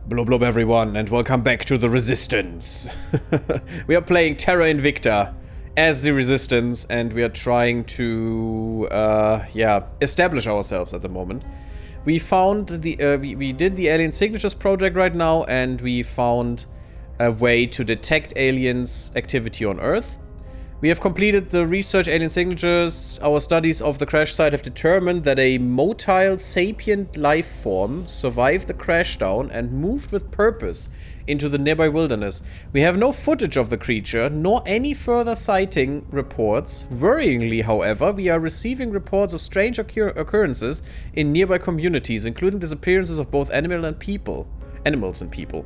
Blub blub everyone, and welcome back to the Resistance. We are playing Terra Invicta as the Resistance, and we are trying to, establish ourselves at the moment. We found the, we did the Alien Signatures project right now, and we found a way to detect aliens' activity on Earth. We have completed the research alien signatures. Our studies of the crash site have determined that a motile sapient life form survived the crashdown and moved with purpose into the nearby wilderness. We have no footage of the creature, nor any further sighting reports. Worryingly, however, we are receiving reports of strange occurrences in nearby communities, including disappearances of both animals and people.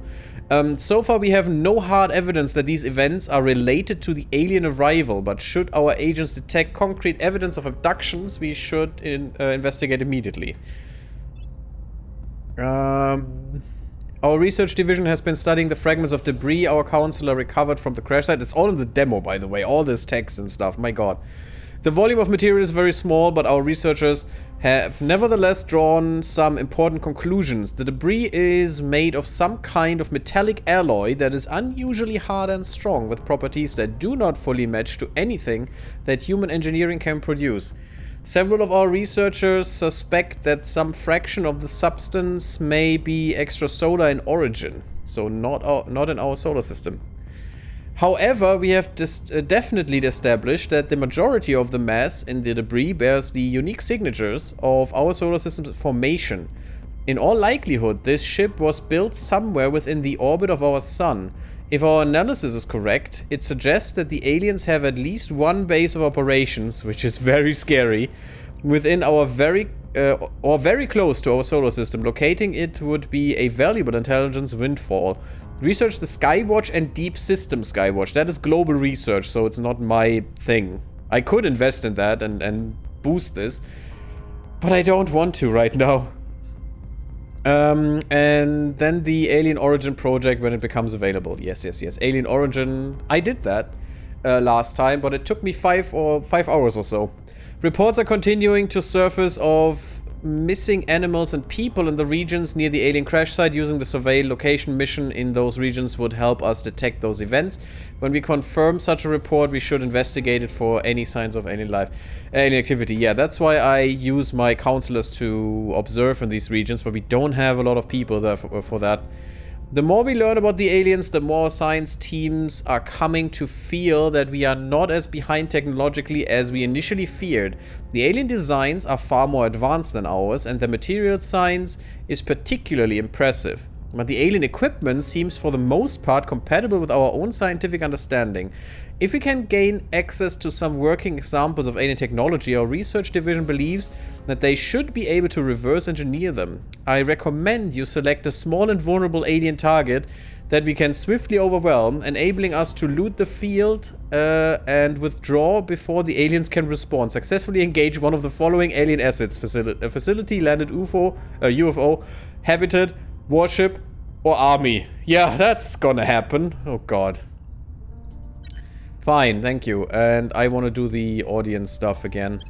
So far we have no hard evidence that these events are related to the alien arrival, but should our agents detect concrete evidence of abductions, we should investigate immediately. Our research division has been studying the fragments of debris our counselor recovered from the crash site. It's all in the demo, by the way, all this text and stuff, my god. The volume of material is very small, but our researchers have nevertheless drawn some important conclusions. The debris is made of some kind of metallic alloy that is unusually hard and strong, with properties that do not fully match to anything that human engineering can produce. Several of our researchers suspect that some fraction of the substance may be extrasolar in origin, so not in our solar system. However, we have definitely established that the majority of the mass in the debris bears the unique signatures of our solar system's formation. In all likelihood, this ship was built somewhere within the orbit of our sun. If our analysis is correct, it suggests that the aliens have at least one base of operations, which is very scary, within our very close to our solar system. Locating it would be a valuable intelligence windfall. Research the Skywatch and Deep System Skywatch. That is global research, so it's not my thing. I could invest in that and boost this, but I don't want to right now. And then the Alien Origin project when it becomes available. Yes. Alien Origin. I did that last time, but it took me 5 hours or so. Reports are continuing to surface of missing animals and people in the regions near the alien crash site. Using the survey location mission in those regions would help us detect those events. When we confirm such a report, we should investigate it for any signs of alien activity. Yeah, that's why I use my counselors to observe in these regions, but we don't have a lot of people there for that. The more we learn about the aliens, the more science teams are coming to feel that we are not as behind technologically as we initially feared. The alien designs are far more advanced than ours, and the material science is particularly impressive. But the alien equipment seems for the most part compatible with our own scientific understanding. If we can gain access to some working examples of alien technology, our research division believes that they should be able to reverse engineer them. I recommend you select a small and vulnerable alien target that we can swiftly overwhelm, enabling us to loot the field and withdraw before the aliens can respond. Successfully engage one of the following alien assets: a facility, landed UFO, habitat, warship, or army. Yeah, that's gonna happen. Oh god. Fine, thank you. And I want to do the audience stuff again.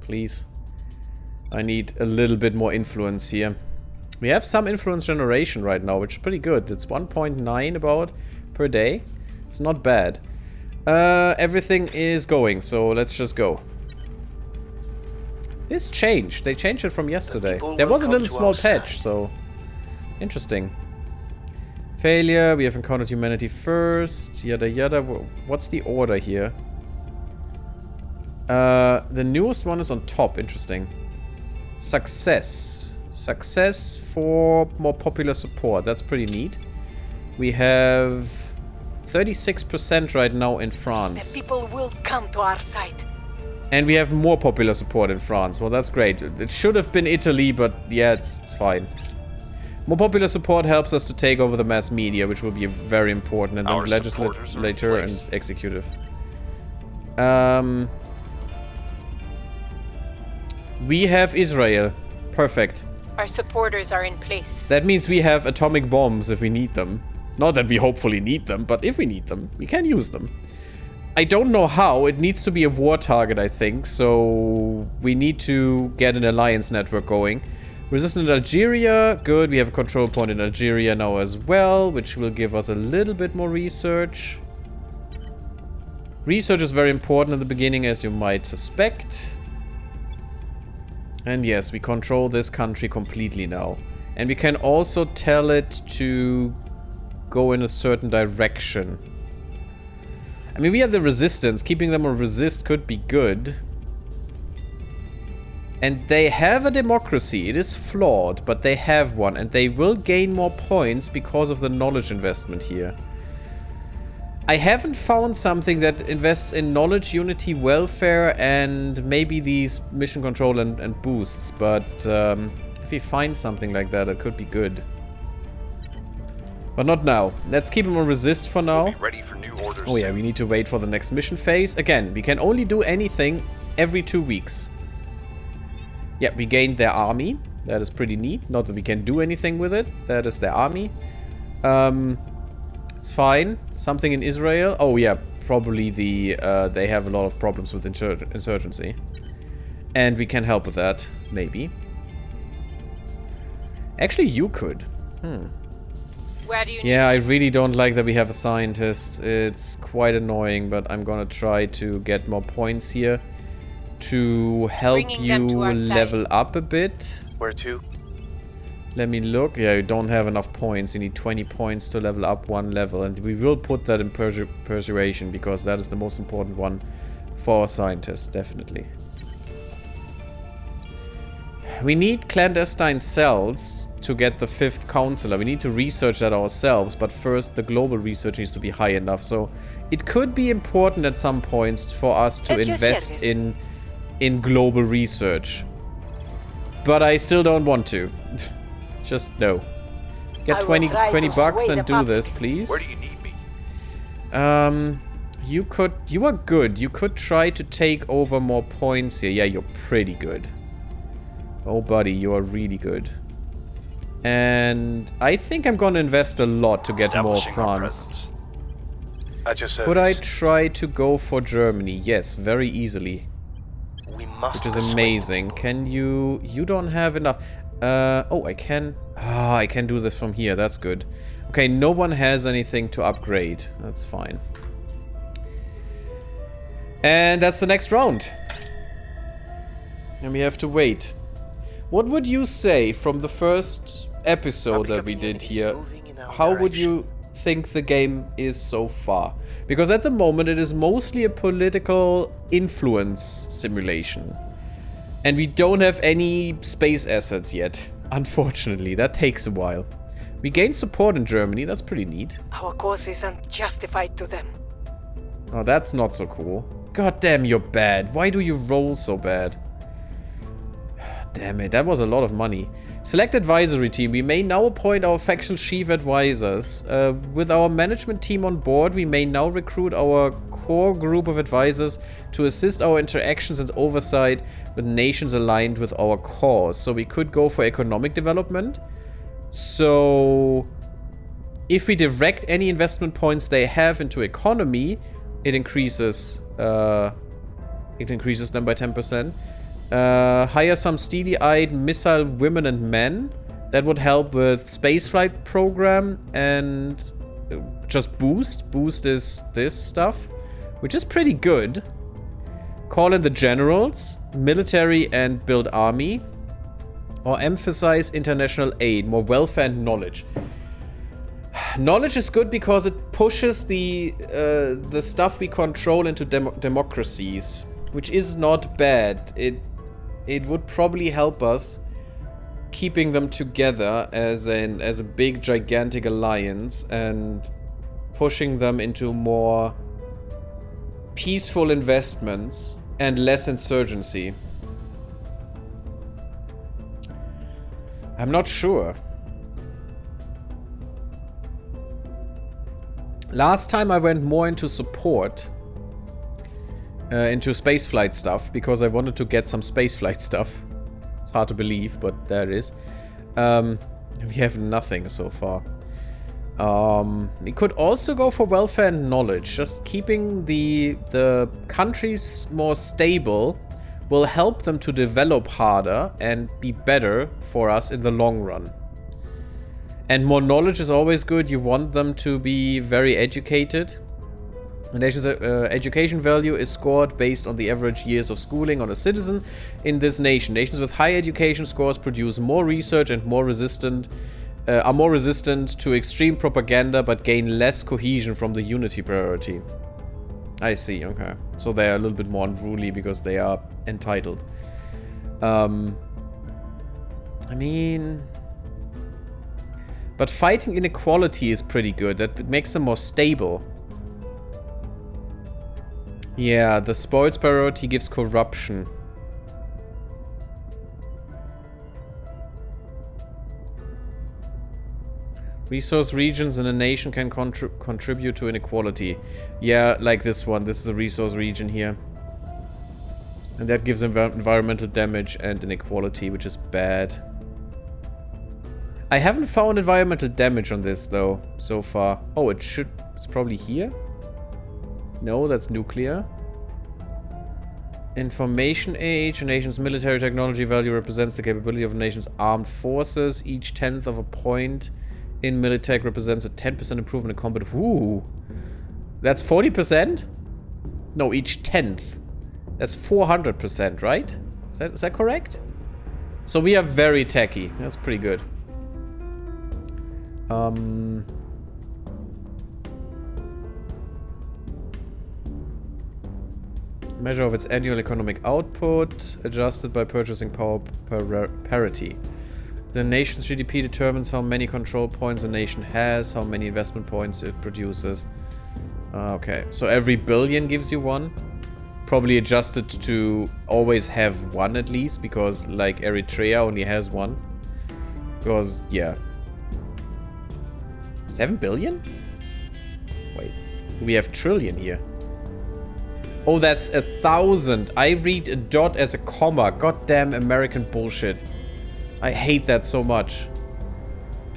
Please. I need a little bit more influence here. We have some influence generation right now, which is pretty good. It's 1.9 about per day. It's not bad. Everything is going, so let's just go. This changed. They changed it from yesterday. There was a little small patch, so... Interesting. Failure, we have encountered humanity first, yada yada. What's the order here? The newest one is on top, interesting. Success. Success for more popular support, that's pretty neat. We have 36% right now in France. The people will come to our site. And we have more popular support in France, well that's great. It should have been Italy, but yeah, it's fine. More popular support helps us to take over the mass media, which will be very important, and then legislature and executive. We have Israel. Perfect. Our supporters are in place. That means we have atomic bombs if we need them. Not that we hopefully need them, but if we need them, we can use them. I don't know how. It needs to be a war target, I think, so we need to get an alliance network going. Resistant in Algeria. Good. We have a control point in Algeria now as well, which will give us a little bit more research. Research is very important in the beginning, as you might suspect. And yes, we control this country completely now. And we can also tell it to go in a certain direction. I mean, we are the resistance. Keeping them on resist could be good. And they have a democracy. It is flawed, but they have one. And they will gain more points because of the knowledge investment here. I haven't found something that invests in knowledge, unity, welfare, and maybe these mission control and boosts. But if we find something like that, it could be good. But not now. Let's keep him on resist for now. We'll be ready for new orders. Oh yeah, we need to wait for the next mission phase. Again, we can only do anything every 2 weeks. Yeah, we gained their army. That is pretty neat. Not that we can do anything with it. That is their army. It's fine. Something in Israel. Oh yeah, probably the they have a lot of problems with insurgency. And we can help with that, maybe. Actually, you could. Where do you Yeah, I really don't like that we have a scientist. It's quite annoying, but I'm gonna try to get more points here to help Bringing you them to our level up a bit. Where to? Let me look. Yeah, you don't have enough points. You need 20 points to level up 1 level. And we will put that in persuasion, because that is the most important one for our scientists, definitely. We need clandestine cells to get the 5th counselor. We need to research that ourselves, but first the global research needs to be high enough. So it could be important at some points for us to At your invest service. in global research. But I still don't want to. Just no. Get I will 20 try to bucks sway and the do public. this, please. Where do you need me? You are good. You could try to take over more points here. Yeah, you're pretty good. Oh, buddy, you are really good. And I think I'm gonna invest a lot to get more Establishing our France. presence. At your service. Could I try to go for Germany? Yes, very easily. We must Which is persuade amazing. people. Can you... You don't have enough... oh, I can... Ah, I can do this from here. That's good. Okay, no one has anything to upgrade. That's fine. And that's the next round. And we have to wait. What would you say from the first episode that we did here? How would you think the game is so far? Because at the moment it is mostly a political influence simulation. And we don't have any space assets yet. Unfortunately, that takes a while. We gained support in Germany, that's pretty neat. Our cause isn't justified to them. Oh, that's not so cool. God damn, you're bad. Why do you roll so bad? Damn it, that was a lot of money. Select advisory team. We may now appoint our faction chief advisors. With our management team on board, we may now recruit our core group of advisors to assist our interactions and oversight with nations aligned with our cause. So we could go for economic development. So if we direct any investment points they have into economy, it increases them by 10%. Hire some steely-eyed missile women and men. That would help with spaceflight program and just boost. Boost is this stuff, which is pretty good. Call in the generals, military and build army. Or emphasize international aid, more welfare and knowledge. Knowledge is good because it pushes the stuff we control into democracies, which is not bad. It would probably help us keeping them together as a big gigantic alliance and pushing them into more peaceful investments and less insurgency. I'm not sure. Last time I went more into support. Into spaceflight stuff, because I wanted to get some spaceflight stuff. It's hard to believe, but there it is. We have nothing so far. We could also go for welfare and knowledge. Just keeping the countries more stable will help them to develop harder and be better for us in the long run. And more knowledge is always good. You want them to be very educated. The nation's education value is scored based on the average years of schooling on a citizen in this nation. Nations with high education scores produce more research and are more resistant to extreme propaganda, but gain less cohesion from the unity priority. I see, okay. So they are a little bit more unruly because they are entitled. I mean... But fighting inequality is pretty good. That makes them more stable. Yeah, the spoils priority gives corruption. Resource regions in a nation can contribute to inequality. Yeah, like this one. This is a resource region here. And that gives environmental damage and inequality, which is bad. I haven't found environmental damage on this, though, so far. Oh, it's probably here? No, that's nuclear. Information age. A nation's military technology value represents the capability of a nation's armed forces. Each 10th of a point in Militech represents a 10% improvement in combat. Ooh. That's 40%? No, each 10th. That's 400%, right? Is that correct? So we are very techy. That's pretty good. Measure of its annual economic output, adjusted by purchasing power parity. The nation's GDP determines how many control points a nation has, how many investment points it produces. Okay, so every billion gives you one. Probably adjusted to always have one at least, because like Eritrea only has one. Because, yeah. 7 billion? Wait, we have trillion here. Oh, that's 1,000. I read a dot as a comma. Goddamn American bullshit. I hate that so much.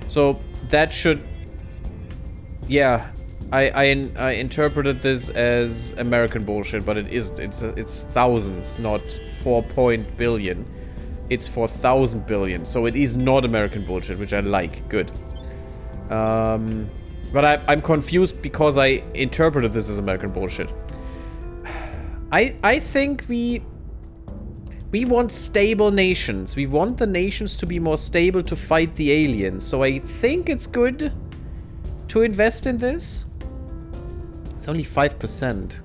So that should... Yeah, I interpreted this as American bullshit, but it isn't. It's thousands, not 4 billion. It's 4,000 billion. So it is not American bullshit, which I like. Good. But I'm confused because I interpreted this as American bullshit. I think we want stable nations. We want the nations to be more stable to fight the aliens. So I think it's good to invest in this. It's only 5%.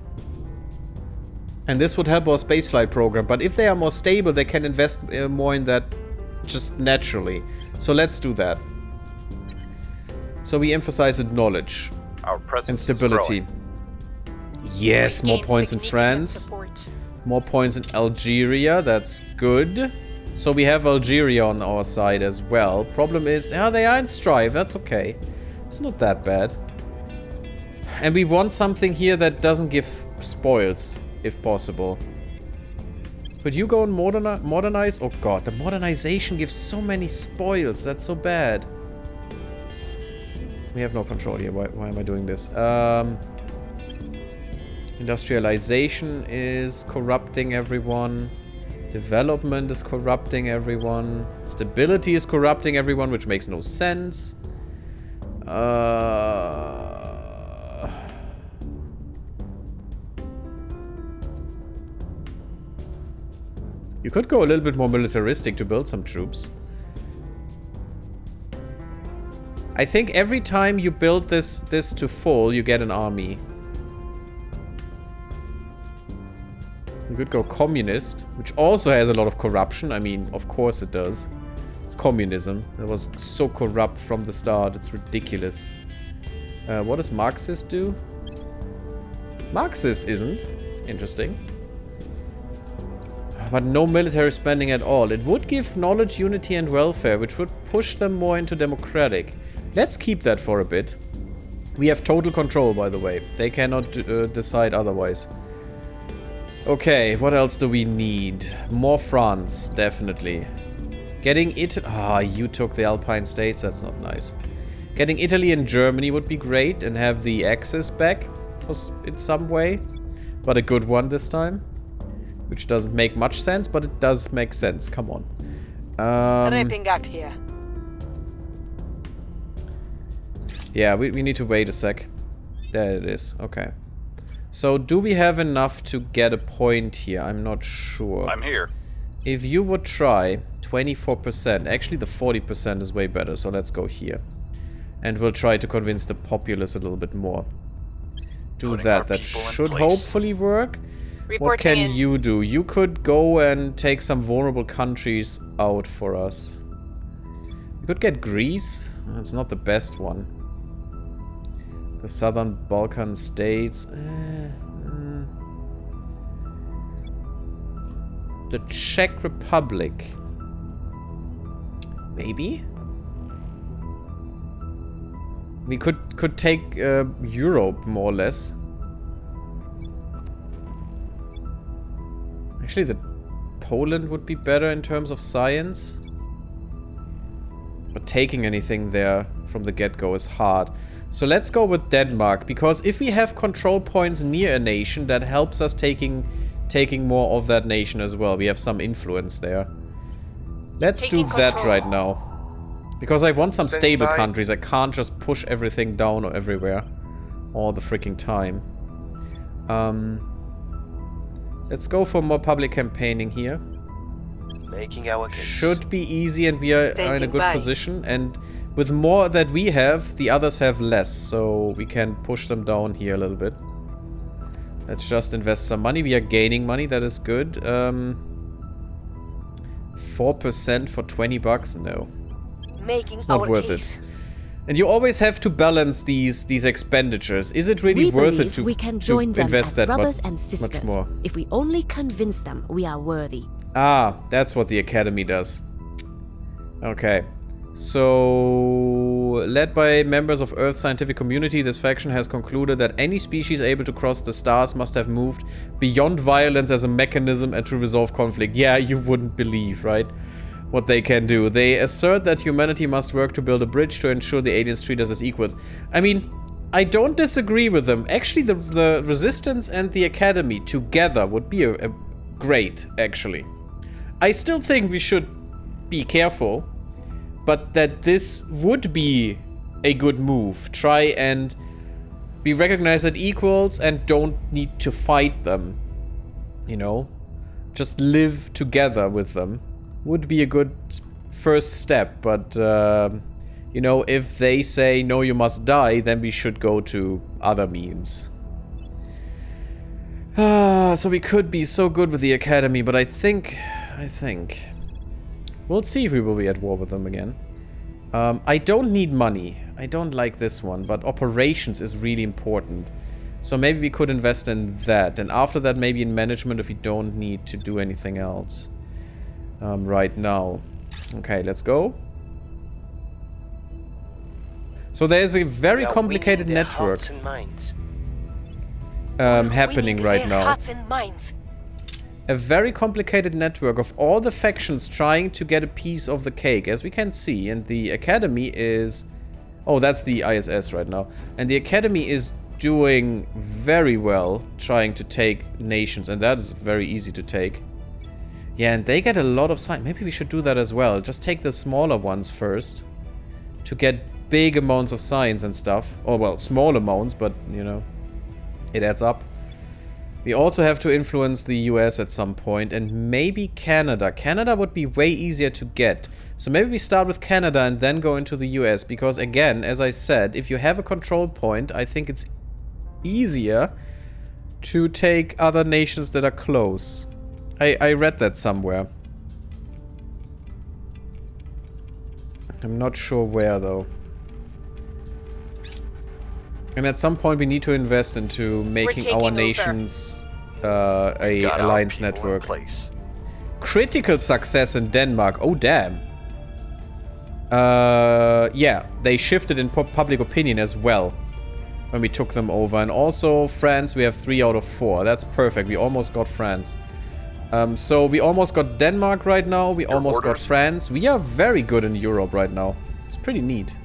And this would help our spaceflight program. But if they are more stable, they can invest more in that just naturally. So let's do that. So we emphasize knowledge and stability. Yes, more points in France. More points in Algeria. That's good. So we have Algeria on our side as well. Problem is, yeah, they are in strife. That's okay. It's not that bad. And we want something here that doesn't give spoils, if possible. Could you go and modernize? Oh god, the modernization gives so many spoils. That's so bad. We have no control here. Why am I doing this? Industrialization is corrupting everyone. Development is corrupting everyone. Stability is corrupting everyone, which makes no sense. You could go a little bit more militaristic to build some troops. I think every time you build this to full, you get an army. You could go communist, which also has a lot of corruption. I mean, of course it does. It's communism. It was so corrupt from the start. It's ridiculous. What does Marxist do? Marxist isn't. Interesting. But no military spending at all. It would give knowledge, unity, and welfare, which would push them more into democratic. Let's keep that for a bit. We have total control, by the way. They cannot decide otherwise. Okay, what else do we need? More France, definitely. Getting Italy... Ah, you took the Alpine States. That's not nice. Getting Italy and Germany would be great and have the Axis back in some way. But a good one this time. Which doesn't make much sense, but it does make sense. Come on. Raping up here. Yeah, we need to wait a sec. There it is. Okay. So, do we have enough to get a point here? I'm not sure. I'm here. If you would try 24%, actually the 40% is way better, so let's go here. And we'll try to convince the populace a little bit more. Do that. That should hopefully work. What can you do? You could go and take some vulnerable countries out for us. We could get Greece. That's not the best one. The Southern Balkan states. The Czech Republic. Maybe? We could take Europe, more or less. Actually, the Poland would be better in terms of science. But taking anything there from the get-go is hard. So let's go with Denmark, because if we have control points near a nation, that helps us taking more of that nation as well. We have some influence there. Let's do that right now. Because I want some stable countries. I can't just push everything down or everywhere all the freaking time. Let's go for more public campaigning here. Making our case. Should be easy, and we are in a good position. And with more that we have, the others have less. So we can push them down here a little bit. Let's just invest some money. We are gaining money. That is good. 4% for 20 bucks? No. It's not worth it. And you always have to balance these expenditures. Is it really worth it to invest that much more? If we only convince them we are worthy. Ah, that's what the Academy does. Okay. So, led by members of Earth's scientific community, this faction has concluded that any species able to cross the stars must have moved beyond violence as a mechanism and to resolve conflict. Yeah, you wouldn't believe, right? What they can do. They assert that humanity must work to build a bridge to ensure the aliens treat us as equals. I mean, I don't disagree with them. Actually, the Resistance and the Academy together would be a great, actually. I still think we should be careful, but that this would be a good move. Try and be recognized as equals and don't need to fight them. You know? Just live together with them. Would be a good first step, but you know, if they say no, you must die, then we should go to other means. So we could be so good with the Academy, but I think we'll see if we will be at war with them again. I don't need money. I don't like this one, but operations is really important. So maybe we could invest in that, and after that maybe in management if we don't need to do anything else. Right now. Okay, let's go. So there's a very complicated network happening right now. A very complicated network of all the factions trying to get a piece of the cake, as we can see. And the Academy is... Oh, that's the ISS right now. And the Academy is doing very well trying to take nations, and that is very easy to take. Yeah, and they get a lot of science. Maybe we should do that as well. Just take the smaller ones first to get big amounts of science and stuff. Or, well, small amounts, but, you know, it adds up. We also have to influence the US at some point, and maybe Canada. Canada would be way easier to get. So maybe we start with Canada and then go into the US, because, again, as I said, if you have a control point, I think it's easier to take other nations that are close. I read that somewhere. I'm not sure where, though. And at some point we need to invest into making our nations a alliance network. Critical success in Denmark. Oh, damn. Yeah, they shifted in public opinion as well when we took them over. And also France, we have 3 out of 4. That's perfect. We almost got France. So we almost got Denmark right now. We almost got France. We are very good in Europe right now. It's pretty neat.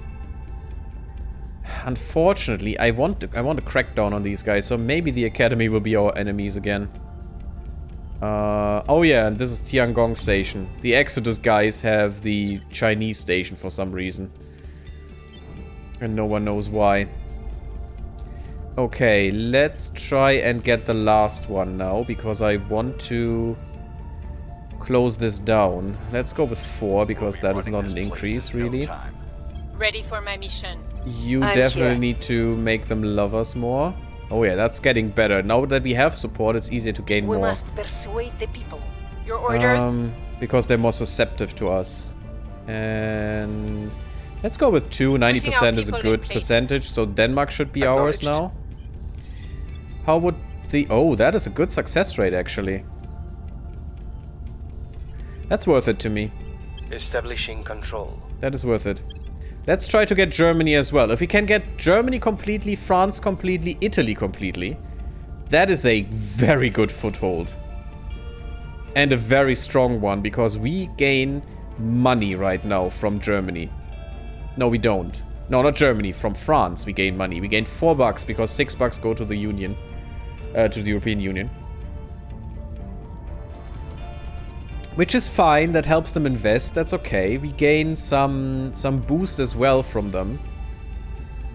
Unfortunately, I want to crack down on these guys. So maybe the Academy will be our enemies again. Oh yeah, and this is Tiangong Station. The Exodus guys have the Chinese station for some reason. And no one knows why. Okay, let's try and get the last one now, because I want to close this down. Let's go with 4, because that is not an increase, really. Ready for my mission. You I'm definitely here. need to make them love us more. Oh yeah, that's getting better. Now that we have support, it's easier to gain We more. must persuade the people. Your orders? Because they're more susceptible to us. And let's go with 2. 90% is a people in good place. percentage, so Denmark should be ours now. How would the... Oh, that is a good success rate, actually. That's worth it to me. Establishing control. That is worth it. Let's try to get Germany as well. If we can get Germany completely, France completely, Italy completely, that is a very good foothold. And a very strong one, because we gain money right now from Germany. No, we don't. No, not Germany. From France we gain money. We gain $4 because $6 go to the Union. To the European Union. Which is fine, that helps them invest, that's okay. We gain some boost as well from them.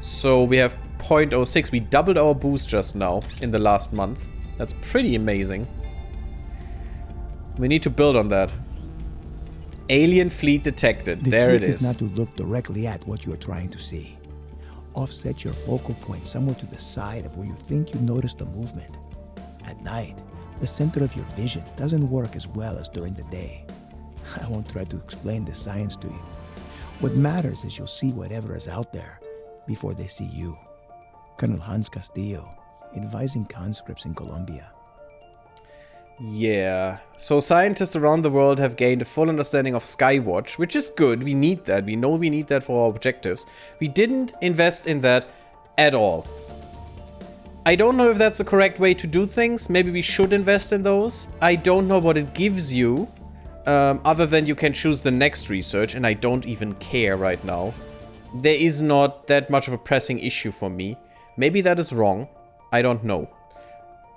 So we have 0.06, we doubled our boost just now in the last month. That's pretty amazing. We need to build on that. Alien fleet detected, there it The trick is is. not to look directly at what you are trying to see. Offset your focal point somewhere to the side of where you think you notice the movement. At night, the center of your vision doesn't work as well as during the day. I won't try to explain the science to you. What matters is you'll see whatever is out there before they see you. Colonel Hans Castillo, advising conscripts in Colombia. Yeah, so scientists around the world have gained a full understanding of Skywatch, which is good. We need that. We know we need that for our objectives. We didn't invest in that at all. I don't know if that's the correct way to do things. Maybe we should invest in those. I don't know what it gives you, other than you can choose the next research, and I don't even care right now. There is not that much of a pressing issue for me. Maybe that is wrong. I don't know.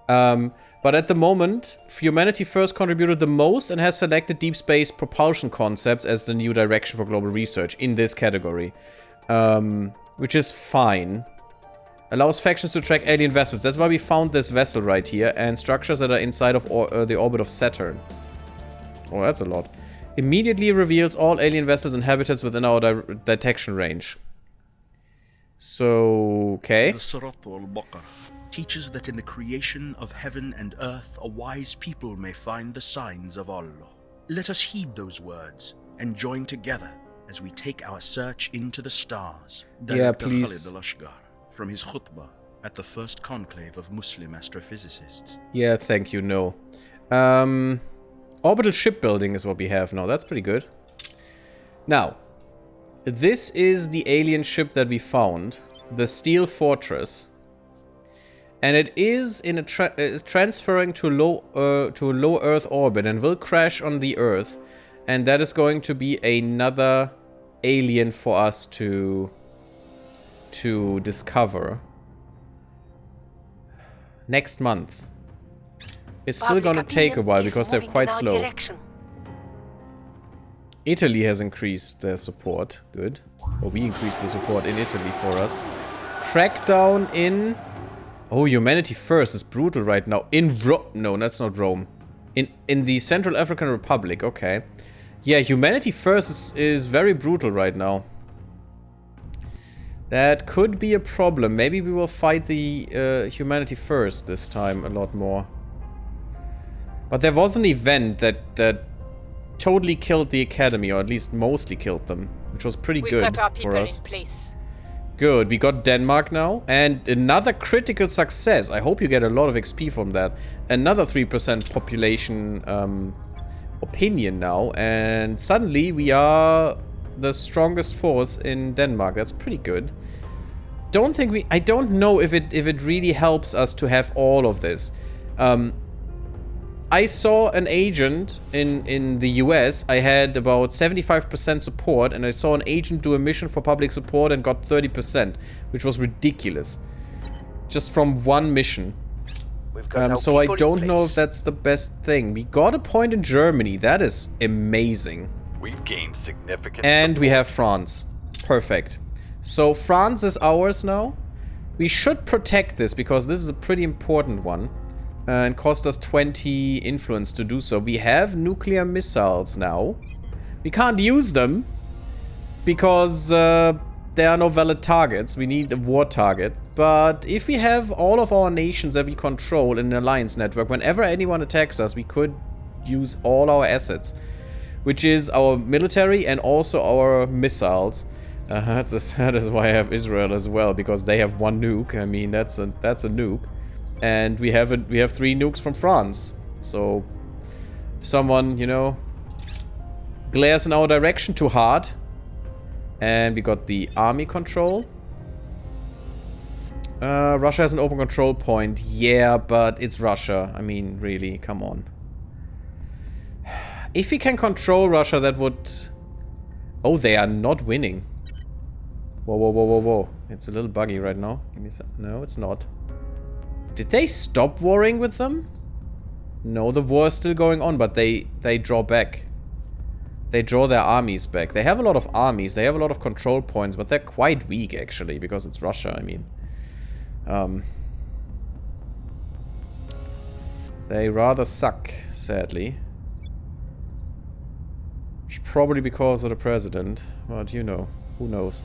But at the moment, Humanity First contributed the most and has selected deep space propulsion concepts as the new direction for global research in this category. Which is fine. Allows factions to track alien vessels. That's why we found this vessel right here. And structures that are inside of the orbit of Saturn. Oh, that's a lot. Immediately reveals all alien vessels and habitats within our detection range. So, okay. The Sirat al-Baqarah teaches that in the creation of heaven and earth, a wise people may find the signs of Allah. Let us heed those words and join together as we take our search into the stars. Yeah, Director please. Khalid al-Ashgar, from his khutbah at the first conclave of Muslim astrophysicists. Yeah, thank you, no. Orbital shipbuilding is what we have now. That's pretty good. Now, this is the alien ship that we found. The Steel Fortress. And it is in a is transferring to a low Earth orbit and will crash on the Earth. And that is going to be another alien for us to discover. Next month. It's still gonna take a while because they're quite slow. Italy has increased their support. Good. Or we increased the support in Italy for us. Crackdown in... Oh, Humanity First is brutal right now. In No, that's not Rome. In the Central African Republic. Okay. Yeah, Humanity First is very brutal right now. That could be a problem. Maybe we will fight the Humanity First this time a lot more. But there was an event that totally killed the Academy, or at least mostly killed them, which was pretty good We've got our people for us. in place. Good, we got Denmark now, and another critical success. I hope you get a lot of XP from that. Another 3% population opinion now, and suddenly we are the strongest force in Denmark. That's pretty good. I don't know if it really helps us to have all of this. I saw an agent in the US. I had about 75% support, and I saw an agent do a mission for public support and got 30%, which was ridiculous. Just from one mission. We've got our so I people in don't know place. if that's the best thing. We got a point in Germany. That is amazing. We've gained significant And we support. have France. Perfect. So France is ours now. We should protect this because this is a pretty important one. And cost us 20 influence to do so. We have nuclear missiles now. We can't use them because there are no valid targets. We need a war target. But if we have all of our nations that we control in an alliance network, whenever anyone attacks us, we could use all our assets, which is our military and also our missiles. That is why I have Israel as well, because they have one nuke. I mean, that's a nuke, and we have 3 nukes from France. So if someone, you know, glares in our direction too hard, and we got the army control. Russia has an open control point. Yeah, but it's Russia. I mean, really, come on. If we can control Russia, that would... Oh, they are not winning. Whoa, whoa, whoa, whoa, whoa. It's a little buggy right now. Give me some... No, it's not. Did they stop warring with them? No, the war is still going on, but they draw back. They draw their armies back. They have a lot of armies. They have a lot of control points, but they're quite weak, actually, because it's Russia, I mean. They rather suck, sadly. It's probably because of the president, but you know, who knows.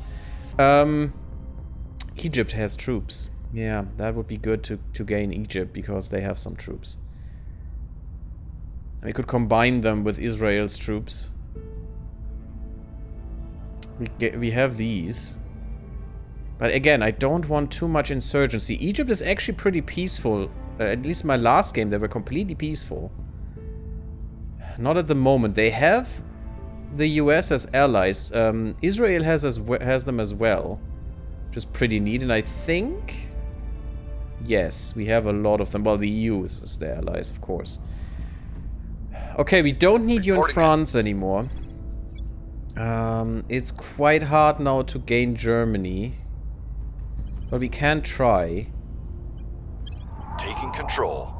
Egypt has troops. Yeah, that would be good to gain Egypt, because they have some troops. We could combine them with Israel's troops. We have these. But again, I don't want too much insurgency. Egypt is actually pretty peaceful. At least my last game, they were completely peaceful. Not at the moment. They have the US as allies. Israel has them as well, which is pretty neat. And I think... Yes, we have a lot of them. Well, the EU is their allies, of course. Okay, we don't need you in France anymore. It's quite hard now to gain Germany. But we can try. Taking control.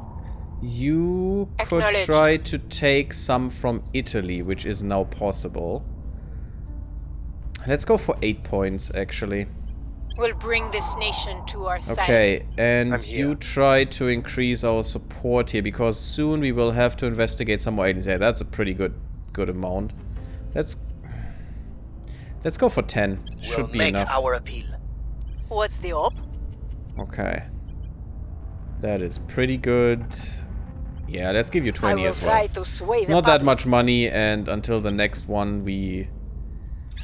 You could try to take some from Italy, which is now possible. Let's go for 8 points, actually. We'll bring this nation to our side. Okay, and you try to increase our support here, because soon we will have to investigate some more aliens. Yeah, that's a pretty good amount. Let's go for 10. Should be enough. We'll make our appeal. What's the op? Okay. That is pretty good. Yeah, let's give you 20 as well. I will try to sway It's not that much money, and until the next one we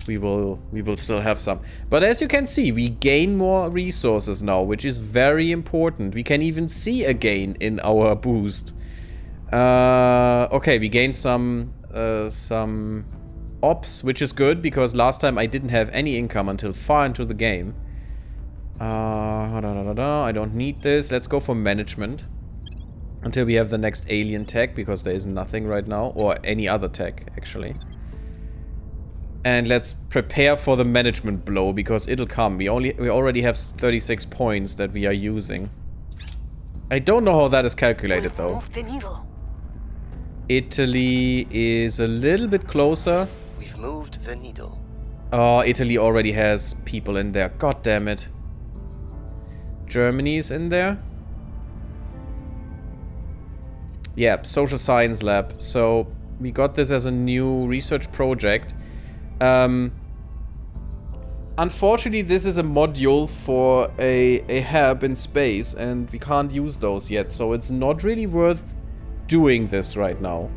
will still have some. But as you can see, we gain more resources now, which is very important. We can even see a gain in our boost. Okay, we gained some ops, which is good, because last time I didn't have any income until far into the game. I don't need this. Let's go for management until we have the next alien tech, because there is nothing right now, or any other tech actually. And let's prepare for the management blow, because it'll come. We already have 36 points that we are using. I don't know how that is calculated though. Move the needle. Italy is a little bit closer. We've moved the needle. Oh, Italy already has people in there. God damn it. Germany is in there. Yeah, social science lab. So we got this as a new research project. Unfortunately, this is a module for a hub in space, and we can't use those yet. So it's not really worth doing this right now.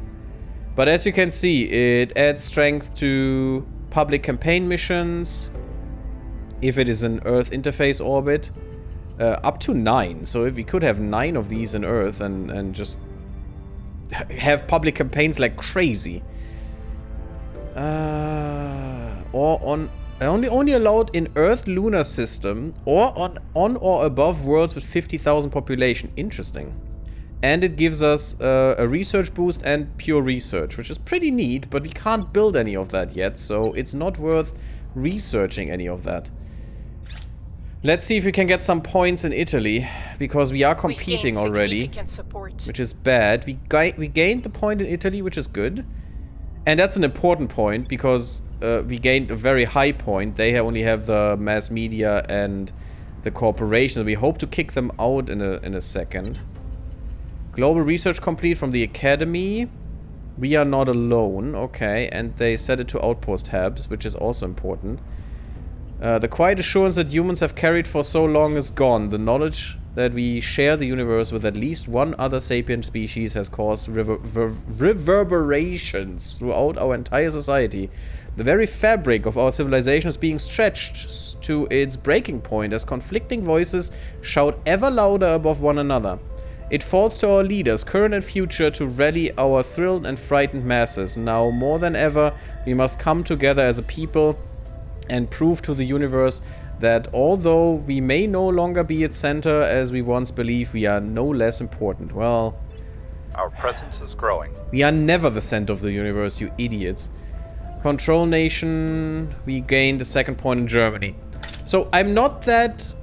But as you can see, it adds strength to public campaign missions if it is an Earth interface orbit. Up to 9. So if we could have 9 of these in Earth and just have public campaigns like crazy. Or on only allowed in Earth lunar system, or on or above worlds with 50,000 population. Interesting. And it gives us a research boost and pure research, which is pretty neat, but we can't build any of that yet, so it's not worth researching any of that. Let's see if we can get some points in Italy, because we are We've competing gained already, significant support. which is bad. We gained the point in Italy, which is good. And that's an important point, because we gained a very high point. They only have the mass media and the corporations. We hope to kick them out in a second. Global research complete from the academy. We are not alone, okay. And they set it to outpost hubs, which is also important. The quiet assurance that humans have carried for so long is gone. The knowledge that we share the universe with at least one other sapient species has caused reverberations throughout our entire society. The very fabric of our civilization is being stretched to its breaking point as conflicting voices shout ever louder above one another. It falls to our leaders, current and future, to rally our thrilled and frightened masses. Now, more than ever, we must come together as a people and prove to the universe that although we may no longer be its center as we once believed, we are no less important. Well, Our presence is growing. we are never the center of the universe, you idiots. Control nation, we gained a second point in Germany. So I'm not that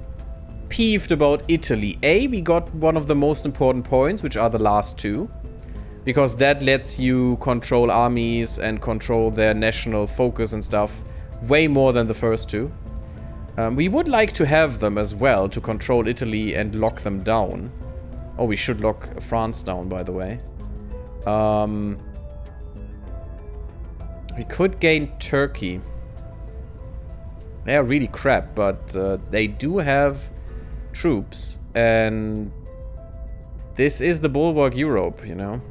peeved about Italy. We got one of the most important points, which are the last two, because that lets you control armies and control their national focus and stuff way more than the first two. We would like to have them as well to control Italy and lock them down. Oh, we should lock France down, by the way. We could gain Turkey. They are really crap, but they do have troops, and this is the Bulwark Europe, you know.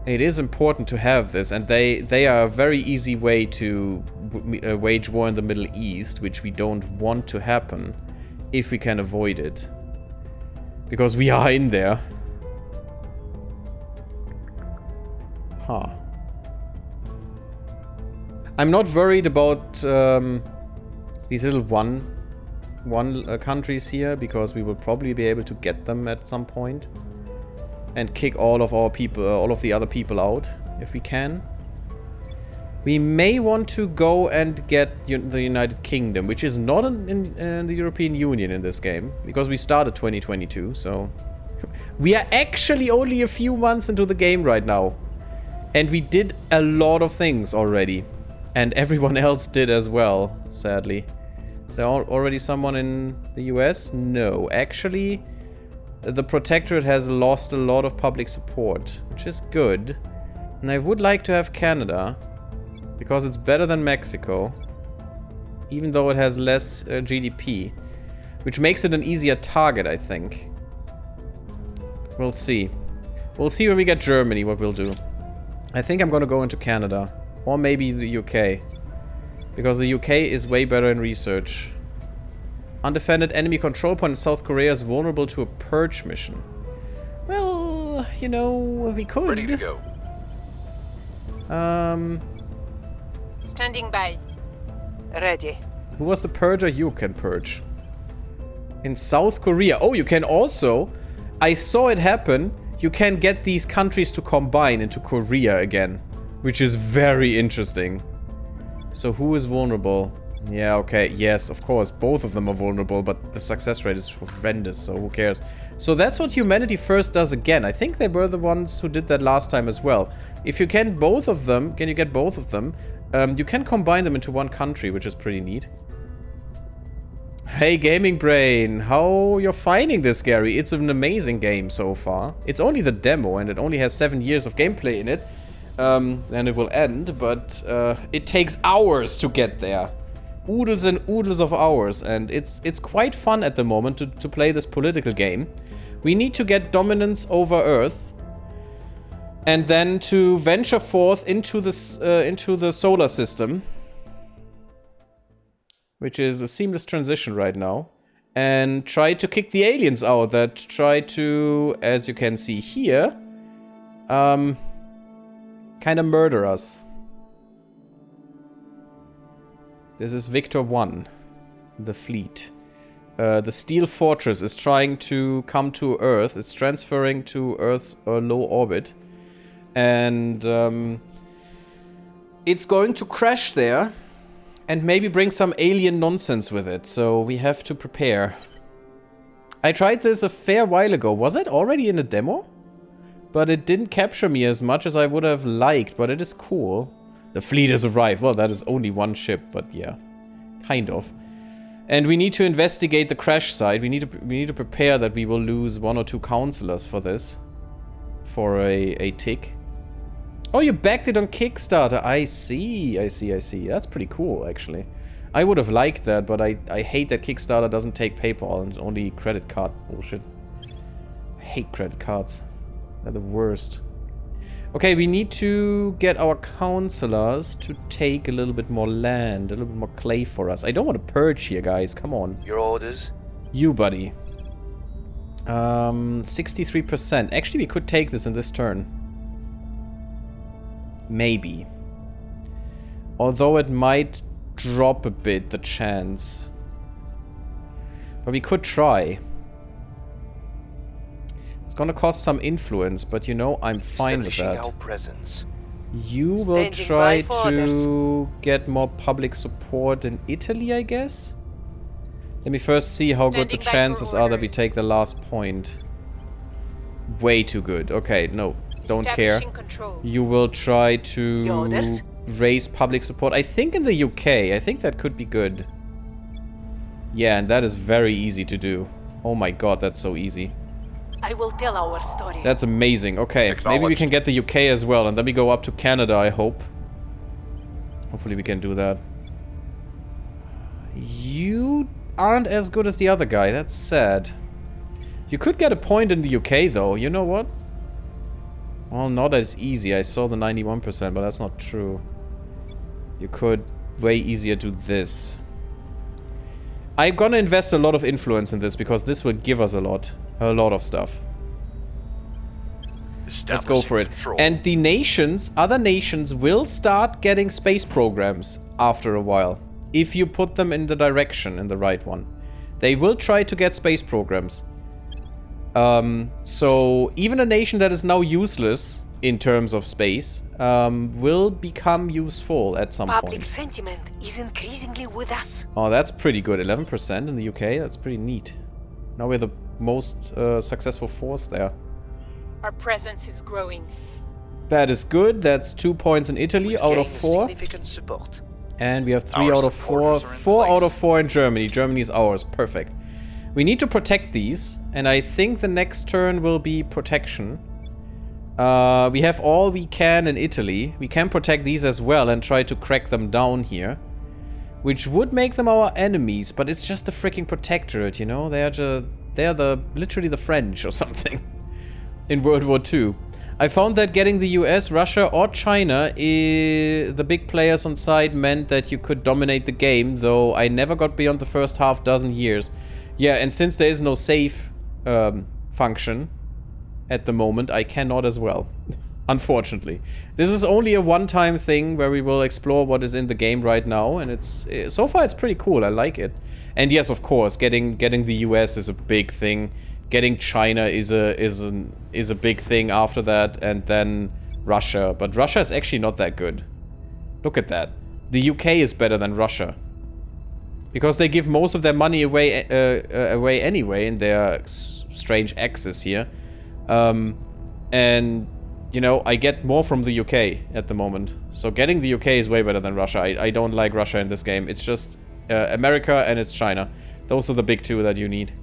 It is important to have this, and they are a very easy way to wage war in the Middle East, which we don't want to happen if we can avoid it. Because we are in there. Huh. I'm not worried about these little one countries here, because we will probably be able to get them at some point. And kick all of our people, all of the other people out, if we can. We may want to go and get the United Kingdom, which is not in the European Union in this game, because we started 2022, so... we are actually only a few months into the game right now. And we did a lot of things already. And everyone else did as well, sadly. Is there already someone in the US? No. Actually... the Protectorate has lost a lot of public support, which is good. And I would like to have Canada, because it's better than Mexico, even though it has less GDP, which makes it an easier target, I think. We'll see. We'll see when we get Germany what we'll do. I think I'm gonna go into Canada, or maybe the UK, because the UK is way better in research. Undefended enemy control point in South Korea is vulnerable to a purge mission. Well, you know, we could. Ready to go. Standing by. Ready. Who was the purger? You can purge. In South Korea. Oh, you can also... I saw it happen. You can get these countries to combine into Korea again. Which is very interesting. So who is vulnerable? Yeah, okay, yes, of course, both of them are vulnerable, but the success rate is horrendous, so who cares? So that's what Humanity First does again. I think they were the ones who did that last time as well. If you can both of them, you can combine them into one country, which is pretty neat. Hey, Gaming Brain, how you're finding this, Gary? It's an amazing game so far. It's only the demo, and it only has 7 years of gameplay in it. Then it will end, but it takes hours to get there. Oodles and oodles of hours, and it's quite fun at the moment to play this political game. We need to get dominance over Earth, and then to venture forth into the solar system, which is a seamless transition right now, and try to kick the aliens out that try to, as you can see here, kind of murder us. This is Victor 1, the fleet. The Steel Fortress is trying to come to Earth. It's transferring to Earth's low orbit. And it's going to crash there. And maybe bring some alien nonsense with it, so we have to prepare. I tried this a fair while ago. Was it already in a demo? But it didn't capture me as much as I would have liked, but it is cool. The fleet has arrived. Well, that is only one ship, but yeah. Kind of. And we need to investigate the crash site. We need to prepare that we will lose 1 or 2 counselors for this. For a tick. Oh, you backed it on Kickstarter. I see. That's pretty cool, actually. I would have liked that, but I hate that Kickstarter doesn't take PayPal and only credit card bullshit. I hate credit cards. They're the worst. Okay, we need to get our counselors to take a little bit more land, a little bit more clay for us. I don't want to purge here, guys. Come on. Your orders? You, buddy. 63%. Actually, we could take this in this turn. Maybe. Although it might drop a bit, the chance. But we could try. It's gonna cost some influence, but you know, I'm fine with that. Our presence. You will try to get more public support in Italy, I guess? Let me first see how good the chances are that we take the last point. Way too good. Okay, no, don't care. You will try to raise public support. I think in the UK, I think that could be good. Yeah, and that is very easy to do. Oh my god, that's so easy. I will tell our story. That's amazing. Okay, maybe we can get the UK as well, and then we go up to Canada, I hope. Hopefully we can do that. You aren't as good as the other guy. That's sad. You could get a point in the UK, though. You know what? Well, not as easy. I saw the 91%, but that's not true. You could way easier do this. I'm gonna invest a lot of influence in this, because this will give us a lot of stuff. Let's go for it. And the nations, other nations will start getting space programs after a while. If you put them in the direction, in the right one. They will try to get space programs. So even a nation that is now useless in terms of space will become useful at some point. Public sentiment is increasingly with us. Oh, that's pretty good. 11% in the UK. That's pretty neat. Now we're the most successful force there. Our presence is growing. That is good. That's 2 points in Italy out of 4. Significant support. And we have 3 out of 4. 4 out of 4 in Germany. Germany is ours. Perfect. We need to protect these. And I think the next turn will be protection. We have all we can in Italy. We can protect these as well and try to crack them down here. Which would make them our enemies. But it's just a freaking protectorate, you know? They're literally the French or something. In World War II. I found that getting the US, Russia or China, the big players on side, meant that you could dominate the game, though I never got beyond the first half dozen years. Yeah, and since there is no save function at the moment, I cannot as well. Unfortunately. This is only a one-time thing where we will explore what is in the game right now, and so far it's pretty cool. I like it. And yes, of course, getting the US is a big thing. Getting China is a big thing after that, and then Russia. But Russia is actually not that good. Look at that. The UK is better than Russia. Because they give most of their money away anyway in their strange axis here. And, you know, I get more from the UK at the moment. So getting the UK is way better than Russia. I don't like Russia in this game. It's just America and it's China. Those are the big two that you need.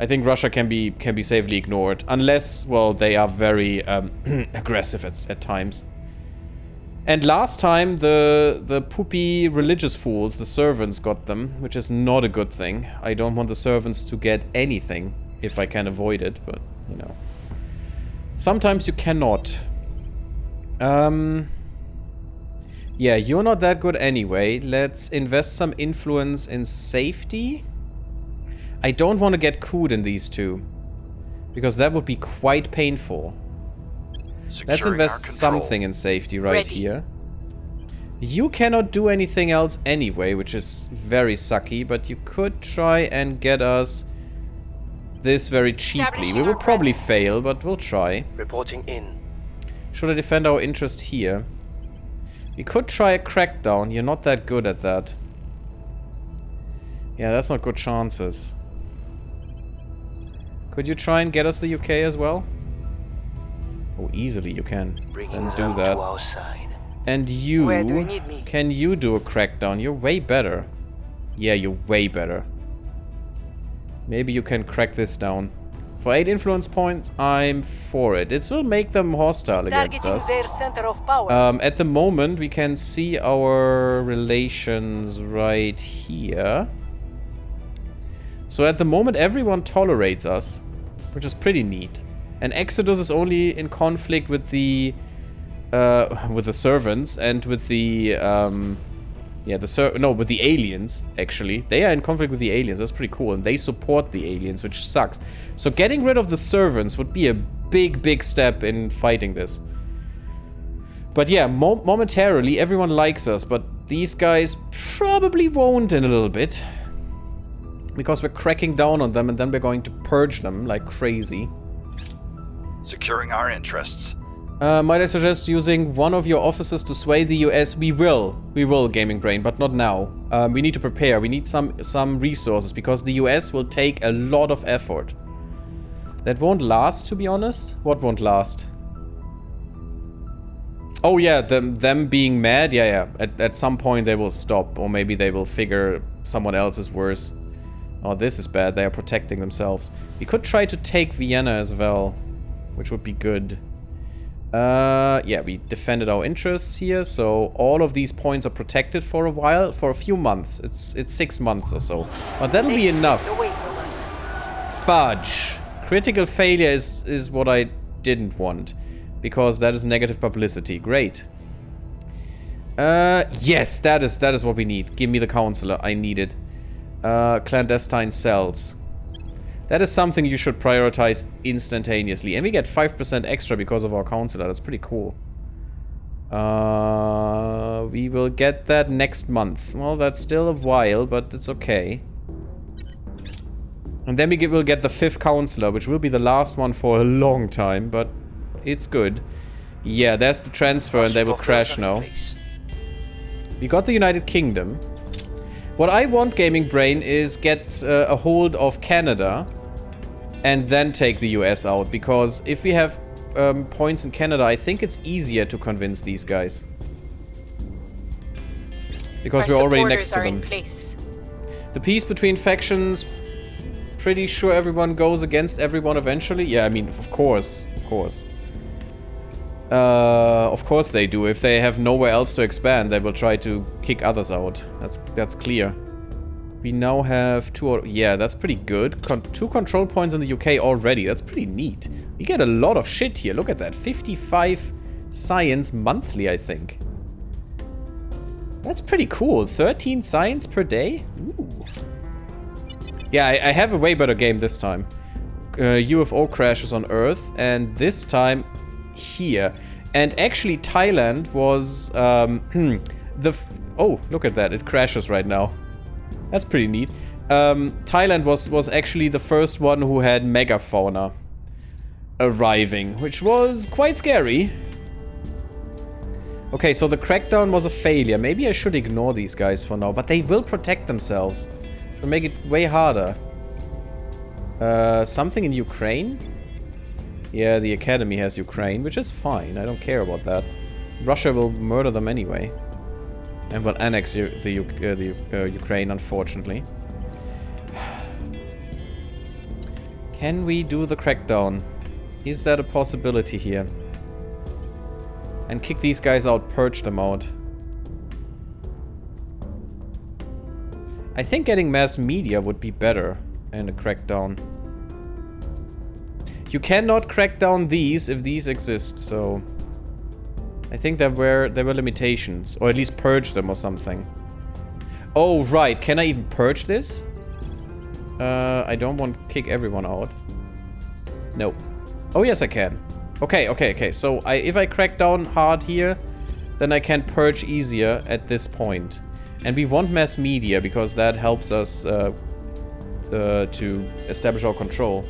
I think Russia can be safely ignored. Unless, well, they are very aggressive at times. And last time, the poopy religious fools, the servants, got them. Which is not a good thing. I don't want the servants to get anything. If I can avoid it, but, you know. Sometimes you cannot. Yeah, you're not that good anyway. Let's invest some influence in safety. I don't want to get cooed in these two. Because that would be quite painful. Let's invest something in safety right here. You cannot do anything else anyway, which is very sucky. But you could try and get us this very cheaply. We will probably fail, but we'll try. Reporting in. Should I defend our interest here? We could try a crackdown. You're not that good at that. Yeah, that's not good chances. Could you try and get us the UK as well? Oh, easily you can. Then do that. To our side. And you... Where do you need me? Can you do a crackdown? You're way better. Yeah, you're way better. Maybe you can crack this down. For 8 influence points, I'm for it. It will make them hostile against us. Their center of power. At the moment, we can see our relations right here. So at the moment, everyone tolerates us, which is pretty neat. And Exodus is only in conflict with the servants and with the with the aliens. Actually, they are in conflict with the aliens. That's pretty cool, and they support the aliens, which sucks. So getting rid of the servants would be a big step in fighting this. But yeah, momentarily everyone likes us, but these guys probably won't in a little bit. Because we're cracking down on them and then we're going to purge them like crazy. Securing our interests. Might I suggest using one of your officers to sway the US? We will, Gaming Brain, but not now. We need to prepare. We need some resources because the US will take a lot of effort. That won't last, to be honest. What won't last? Oh yeah, them being mad. Yeah. At some point they will stop, or maybe they will figure someone else is worse. Oh, this is bad. They are protecting themselves. We could try to take Vienna as well, which would be good. Yeah, we defended our interests here, so all of these points are protected for a while, for a few months. It's 6 months or so. But that'll be enough. Fudge. Critical failure is what I didn't want, because that is negative publicity. Great. Yes, that is what we need. Give me the counselor. I need it. Clandestine cells. That is something you should prioritize instantaneously. And we get 5% extra because of our counselor. That's pretty cool. We will get that next month. Well, that's still a while, but it's okay. And then we'll get the 5th counselor, which will be the last one for a long time, but it's good. Yeah, there's the transfer and they will crash now. We got the United Kingdom. What I want, Gaming Brain, is get a hold of Canada and then take the US out. Because if we have points in Canada, I think it's easier to convince these guys. Because we're already next to them. The peace between factions, pretty sure everyone goes against everyone eventually. Yeah, I mean, of course. Of course they do. If they have nowhere else to expand, they will try to kick others out. That's clear. We now have 2... Yeah, that's pretty good. 2 control points in the UK already. That's pretty neat. We get a lot of shit here. Look at that. 55 science monthly, I think. That's pretty cool. 13 science per day? Ooh. Yeah, I have a way better game this time. UFO crashes on Earth, and this time here. And actually Thailand was oh, look at that. It crashes right now. That's pretty neat. Thailand was actually the first one who had megafauna arriving, which was quite scary. Okay, so the crackdown was a failure. Maybe I should ignore these guys for now, but they will protect themselves. To make it way harder. Something in Ukraine? Yeah, the academy has Ukraine, which is fine. I don't care about that. Russia will murder them anyway. And will annex the Ukraine, unfortunately. Can we do the crackdown? Is that a possibility here? And kick these guys out, purge them out. I think getting mass media would be better in a crackdown. You cannot crack down these if these exist, so... I think there were limitations, or at least purge them or something. Oh, right. Can I even purge this? I don't want to kick everyone out. No. Oh, yes, I can. Okay. So, if I crack down hard here, then I can purge easier at this point. And we want mass media, because that helps us to establish our control.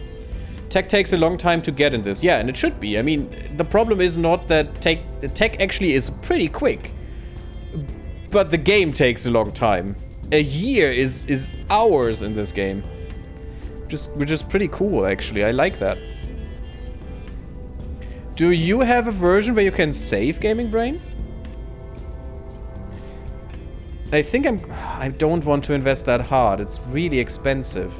Tech takes a long time to get in this. Yeah, and it should be. I mean, the problem is not that tech actually is pretty quick. But the game takes a long time. A year is hours in this game. Which is pretty cool, actually. I like that. Do you have a version where you can save Gaming Brain? I think I don't want to invest that hard. It's really expensive.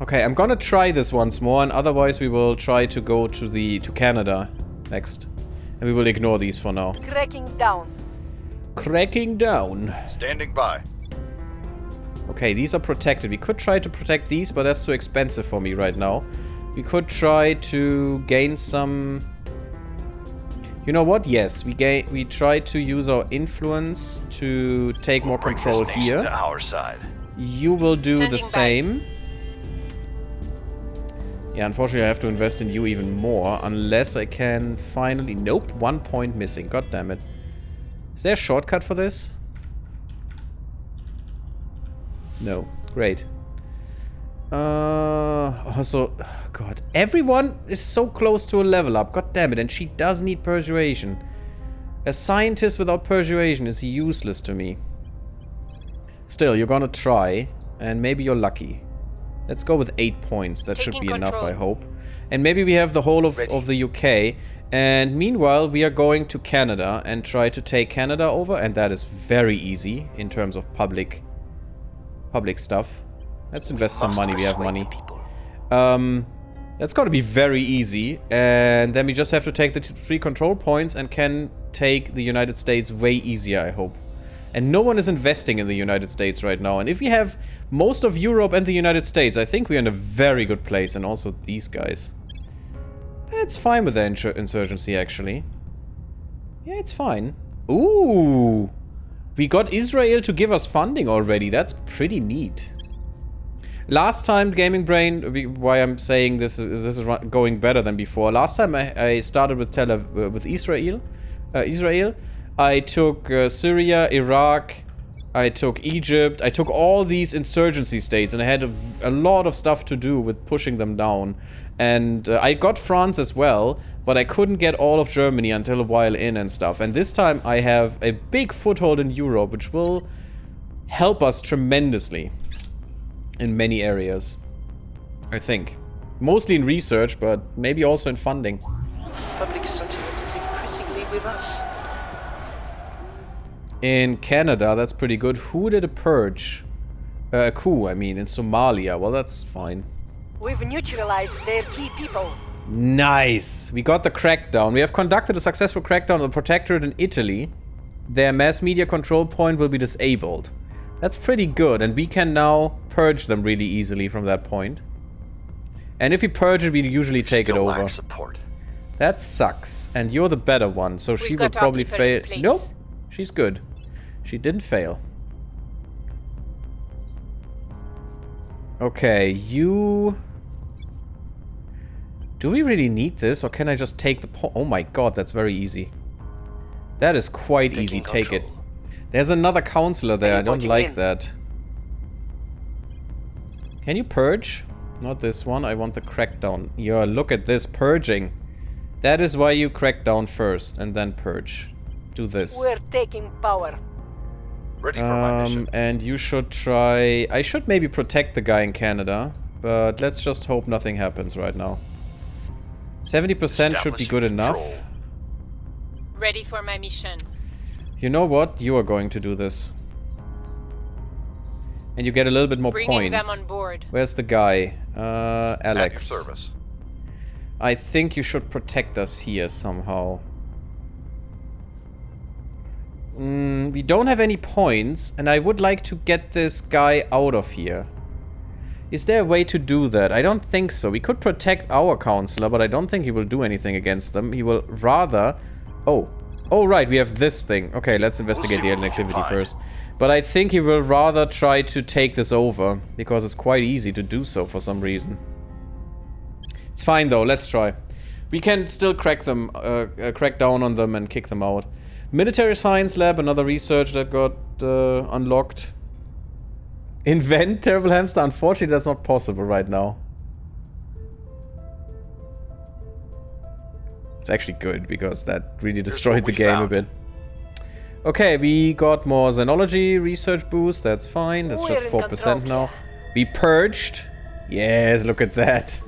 Okay, I'm gonna try this once more, and otherwise we will try to go to Canada next. And we will ignore these for now. Cracking down. Cracking down. Standing by. Okay, these are protected. We could try to protect these, but that's too expensive for me right now. We could try to gain some... You know what? Yes, we try to use our influence to take more control Bring this nation here. to our side. You will do the Standing by. same. Yeah, unfortunately I have to invest in you even more, unless I can finally... Nope, 1 point missing. God damn it. Is there a shortcut for this? No. Great. Also, God, everyone is so close to a level up. God damn it, and she does need persuasion. A scientist without persuasion is useless to me. Still, you're gonna try, and maybe you're lucky. Let's go with 8 points. That should be enough, I hope. And maybe we have the whole of the UK. And meanwhile, we are going to Canada and try to take Canada over. And that is very easy in terms of public stuff. Let's invest some money. We have money. That's got to be very easy. And then we just have to take the 3 control points and can take the United States way easier, I hope. And no one is investing in the United States right now. And if we have most of Europe and the United States, I think we're in a very good place. And also these guys. It's fine with the insurgency, actually. Yeah, it's fine. Ooh! We got Israel to give us funding already. That's pretty neat. Last time, Gaming Brain, why I'm saying this is going better than before. Last time I started with Israel. I took Syria, Iraq, I took Egypt, I took all these insurgency states, and I had a lot of stuff to do with pushing them down. And I got France as well, but I couldn't get all of Germany until a while in and stuff. And this time I have a big foothold in Europe, which will help us tremendously in many areas, I think. Mostly in research, but maybe also in funding. Public sentiment is increasingly with us. In Canada, that's pretty good. Who did a purge? A coup, I mean, in Somalia. Well, that's fine. We've neutralized their key people. Nice! We got the crackdown. We have conducted a successful crackdown on the Protectorate in Italy. Their mass media control point will be disabled. That's pretty good, and we can now purge them really easily from that point. And if we purge it, we usually take it over. Support. That sucks. And you're the better one, so she will got our probably people fail. in place. Nope. She's good. She didn't fail. Okay, you... Do we really need this, or can I just take the oh my god, that's very easy. That is quite easy, take it. There's another counselor there, I don't like that. Can you purge? Not this one, I want the crackdown. Yeah, look at this, purging. That is why you crack down first, and then purge. Do this. We're taking power. Ready for my mission. And you should try... I should maybe protect the guy in Canada, but let's just hope nothing happens right now. 70% should be good enough. Ready for my mission. You know what? You are going to do this. And you get a little bit more Bringing points. them on board. Where's the guy? Alex. At your service. I think you should protect us here somehow. We don't have any points, and I would like to get this guy out of here. Is there a way to do that? I don't think so. We could protect our counselor, but I don't think he will do anything against them. He will rather... Oh. Oh, right, we have this thing. Okay, let's investigate the alien activity first. But I think he will rather try to take this over, because it's quite easy to do so for some reason. It's fine, though. Let's try. We can still crack them, crack down on them and kick them out. Military Science Lab, another research that got unlocked. Invent Terrible Hamster? Unfortunately, that's not possible right now. It's actually good, because that really Here's destroyed what the we game a found. bit. Okay, we got more Xenology research boost. That's fine. That's We're just in 4% control, now. Claire. We purged. Yes, look at that.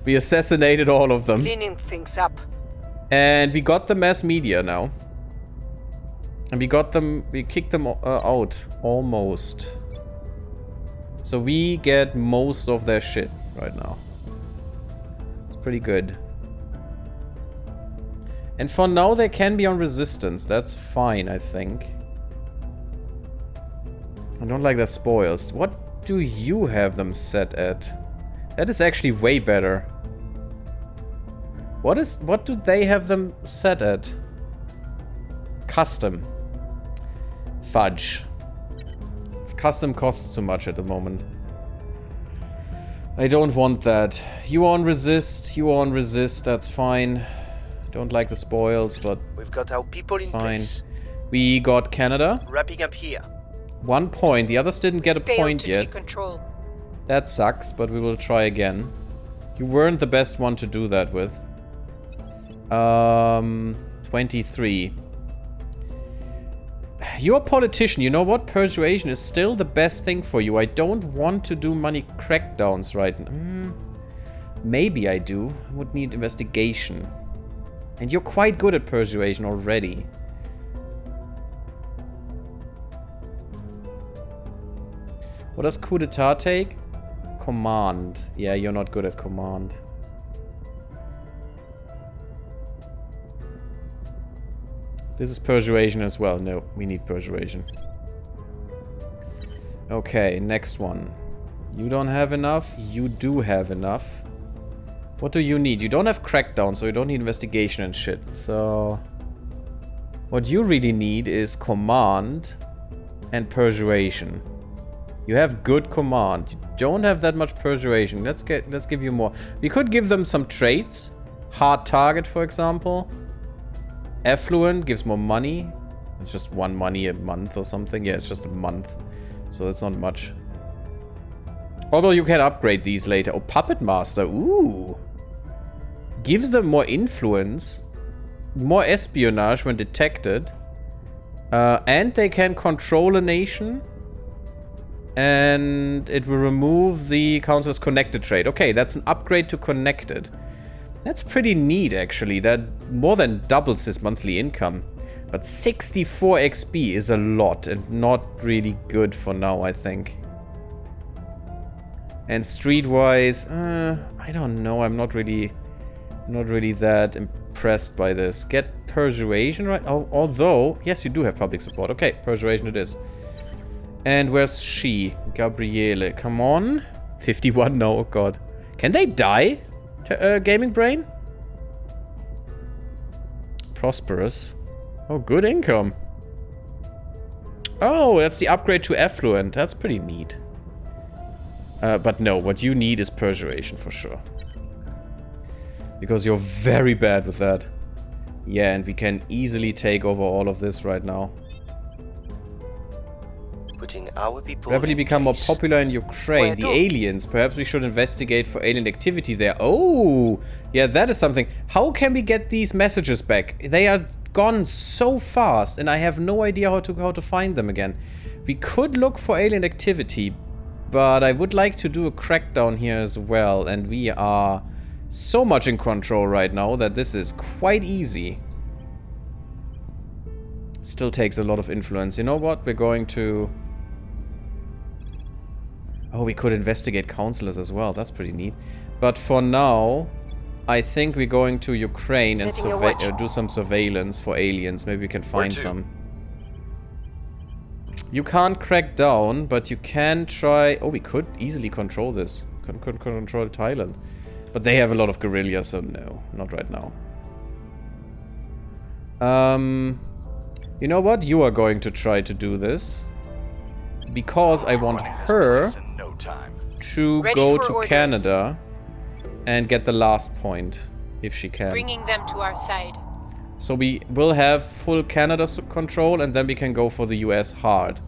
We assassinated all of them. Cleaning things up. And we got the mass media now. And we got them, we kicked them out. Almost. So we get most of their shit right now. It's pretty good. And for now, they can be on resistance. That's fine, I think. I don't like their spoils. What do you have them set at? That is actually way better. What do they have them set at? Custom. Fudge. Custom costs too much at the moment. I don't want that. You on resist, that's fine. Don't like the spoils, but We've got our people in fine. place. We got Canada. Wrapping up here. 1 point. The others didn't get a Failed point to yet. take control. That sucks, but we will try again. You weren't the best one to do that with. 23. You're a politician. You know what? Persuasion is still the best thing for you. I don't want to do money crackdowns right now. Maybe I do. I would need investigation. And you're quite good at persuasion already. What does coup d'etat take? Command. Yeah, you're not good at command. This is persuasion as well. No, we need persuasion. Okay, next one. You don't have enough. You do have enough. What do you need? You don't have crackdown, so you don't need investigation and shit. So what you really need is command and persuasion. You have good command. You don't have that much persuasion. Let's give you more. We could give them some traits. Hard target, for example. Affluent gives more money. It's just 1 money a month or something. Yeah, it's just a month. So that's not much. Although you can upgrade these later. Oh, Puppet Master. Ooh. Gives them more influence. More espionage when detected. And they can control a nation. And it will remove the Council's connected trait. Okay, that's an upgrade to connected. That's pretty neat, actually. That more than doubles his monthly income. But 64 XP is a lot and not really good for now, I think. And streetwise, I don't know. I'm not really that impressed by this. Get persuasion, right? Oh, although, yes, you do have public support. Okay, persuasion it is. And where's she? Gabriele, come on. 51, no, oh god. Can they die? Gaming Brain? Prosperous. Oh, good income. Oh, that's the upgrade to affluent. That's pretty neat. But no, what you need is persuasion for sure. Because you're very bad with that. Yeah, and we can easily take over all of this right now. Putting our people Rapidly in become more place. popular in Ukraine. Where The to? aliens. Perhaps we should investigate for alien activity there. Oh, yeah, that is something. How can we get these messages back? They are gone so fast, and I have no idea how to find them again. We could look for alien activity, but I would like to do a crackdown here as well, and we are so much in control right now that this is quite easy. Still takes a lot of influence. You know what? We're going to... Oh, we could investigate councillors as well. That's pretty neat. But for now, I think we're going to Ukraine and Setting a watch. do some surveillance for aliens. Maybe we can find to? some. You can't crack down, but you can try... Oh, we could easily control this. Could control Thailand. But they have a lot of guerrillas, so no. Not right now. You know what? You are going to try to do this. Because I want Running this her place in no time. to Ready go for to orders. Canada and get the last point, if she can. Bringing them to our side. So we will have full Canada control, and then we can go for the US hard.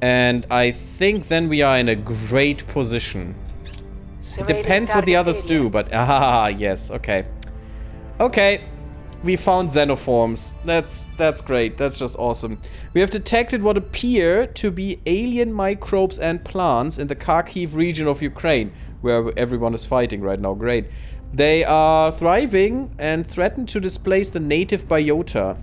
And I think then we are in a great position. It depends what the others do, but... Ah, yes, okay. Okay, We found xenoforms. That's great. That's just awesome. We have detected what appear to be alien microbes and plants in the Kharkiv region of Ukraine, where everyone is fighting right now. Great. They are thriving and threaten to displace the native biota,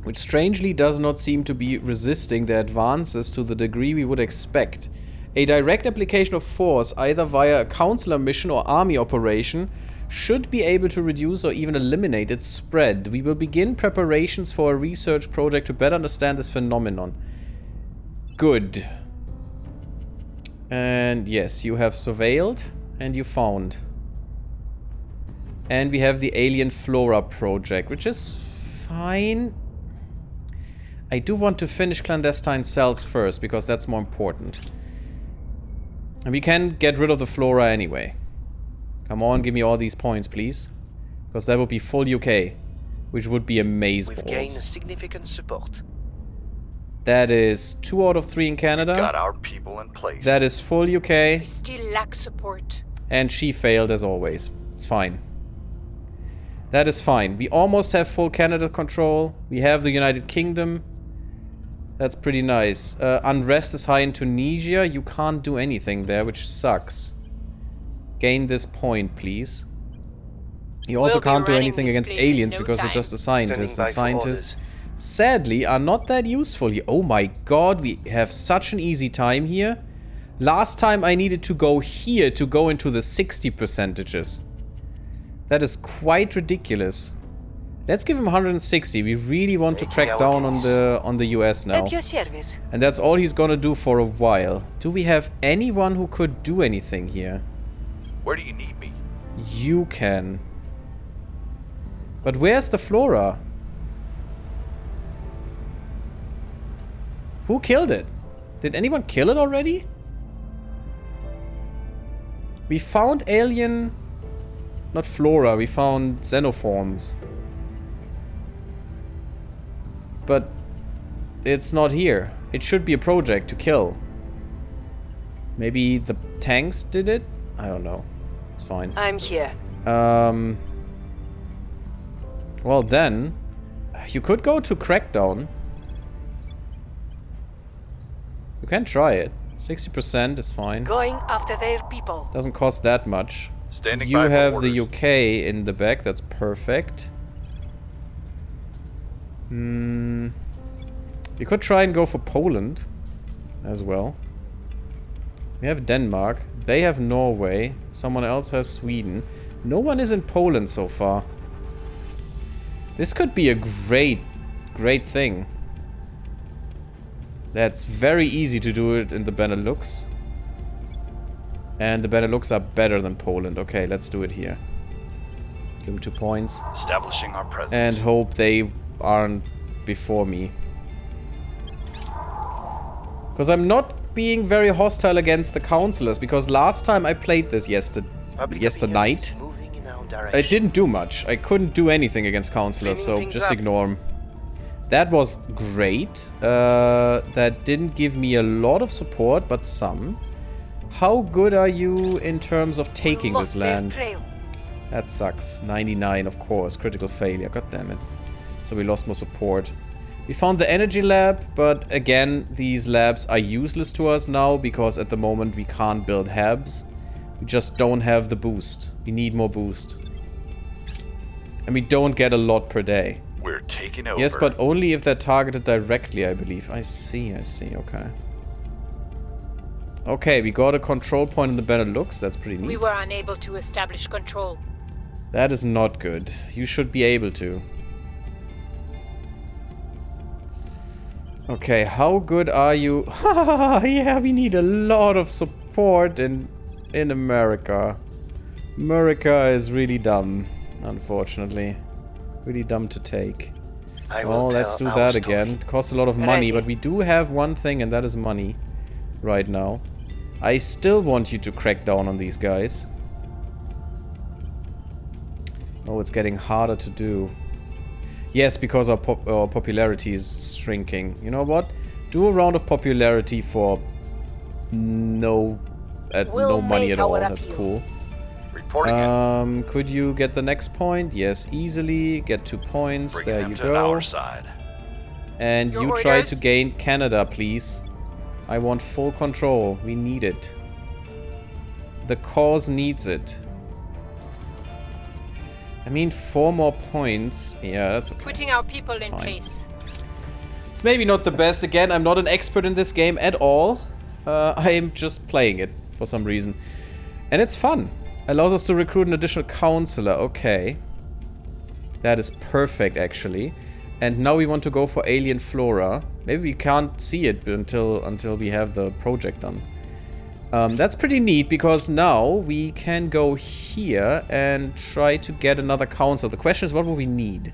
which strangely does not seem to be resisting their advances to the degree we would expect. A direct application of force, either via a counselor mission or army operation, should be able to reduce or even eliminate its spread. We will begin preparations for a research project to better understand this phenomenon. Good. And yes, you have surveilled and you found. And we have the alien flora project, which is fine. I do want to finish clandestine cells first, because that's more important. And we can get rid of the flora anyway. Come on, give me all these points, please. Because that would be full UK. Which would be amazeballs. We've gained significant support. That is 2 out of 3 in Canada. Got our people in place. That is full UK. We still lack support. And she failed as always. It's fine. That is fine. We almost have full Canada control. We have the United Kingdom. That's pretty nice. Unrest is high in Tunisia. You can't do anything there, which sucks. Gain this point, please. You also can't do anything against aliens because they're just a scientist. And scientists, sadly, are not that useful here. Oh my god, we have such an easy time here. Last time I needed to go here to go into the 60 percentages. That is quite ridiculous. Let's give him 160. We really want to crack down on the US now. At your service. And that's all he's gonna do for a while. Do we have anyone who could do anything here? Where do you need me? You can. But where's the flora? Who killed it? Did anyone kill it already? We found alien... Not flora, we found xenoforms. But it's not here. It should be a project to kill. Maybe the tanks did it? I don't know. It's fine. I'm here. Well then, you could go to Crackdown. You can try it. 60% is fine. Going after their people. Doesn't cost that much. Standing You by for have orders. the UK in the back. That's perfect. You could try and go for Poland as well. We have Denmark. They have Norway. Someone else has Sweden. No one is in Poland so far. This could be a great thing. That's very easy to do it in the Benelux. And the Benelux are better than Poland. Okay, let's do it here. Give them 2 points. Establishing our presence. And hope they aren't before me. Because I'm not being very hostile against the counselors, because last time I played this yesternight, it didn't do much. I couldn't do anything against counselors, so just ignore them. That was great. That didn't give me a lot of support, but some. How good are you in terms of taking this land? That sucks. 99, of course. Critical failure. God damn it. So we lost more support. We found the energy lab, but again, these labs are useless to us now because at the moment we can't build habs. We just don't have the boost. We need more boost. And we don't get a lot per day. We're taking over. Yes, but only if they're targeted directly, I believe. I see, okay. Okay, we got a control point in the Benelux. That's pretty neat. We were unable to establish control. That is not good. You should be able to. Okay, how good are you? Yeah, we need a lot of support in America. America is really dumb, unfortunately. Really dumb to take. Well, let's do that again. It costs a lot of money, but we do have one thing, and that is money right now. I still want you to crack down on these guys. Oh, it's getting harder to do. Yes, because our popularity is shrinking. You know what? Do a round of popularity for no money at all. That's cool. Reporting in. Could you get the next point? Yes, easily. Get 2 points. Bringing There them you to go. our side. And Your you try orders? to gain Canada, please. I want full control. We need it. The cause needs it. I mean, 4 more points. Yeah, that's okay. Putting our people in fine. place. It's maybe not the best. Again, I'm not an expert in this game at all. I am just playing it for some reason. And it's fun. Allows us to recruit an additional counselor. Okay. That is perfect, actually. And now we want to go for alien flora. Maybe we can't see it until we have the project done. That's pretty neat, because now we can go here and try to get another counselor. The question is, what will we need?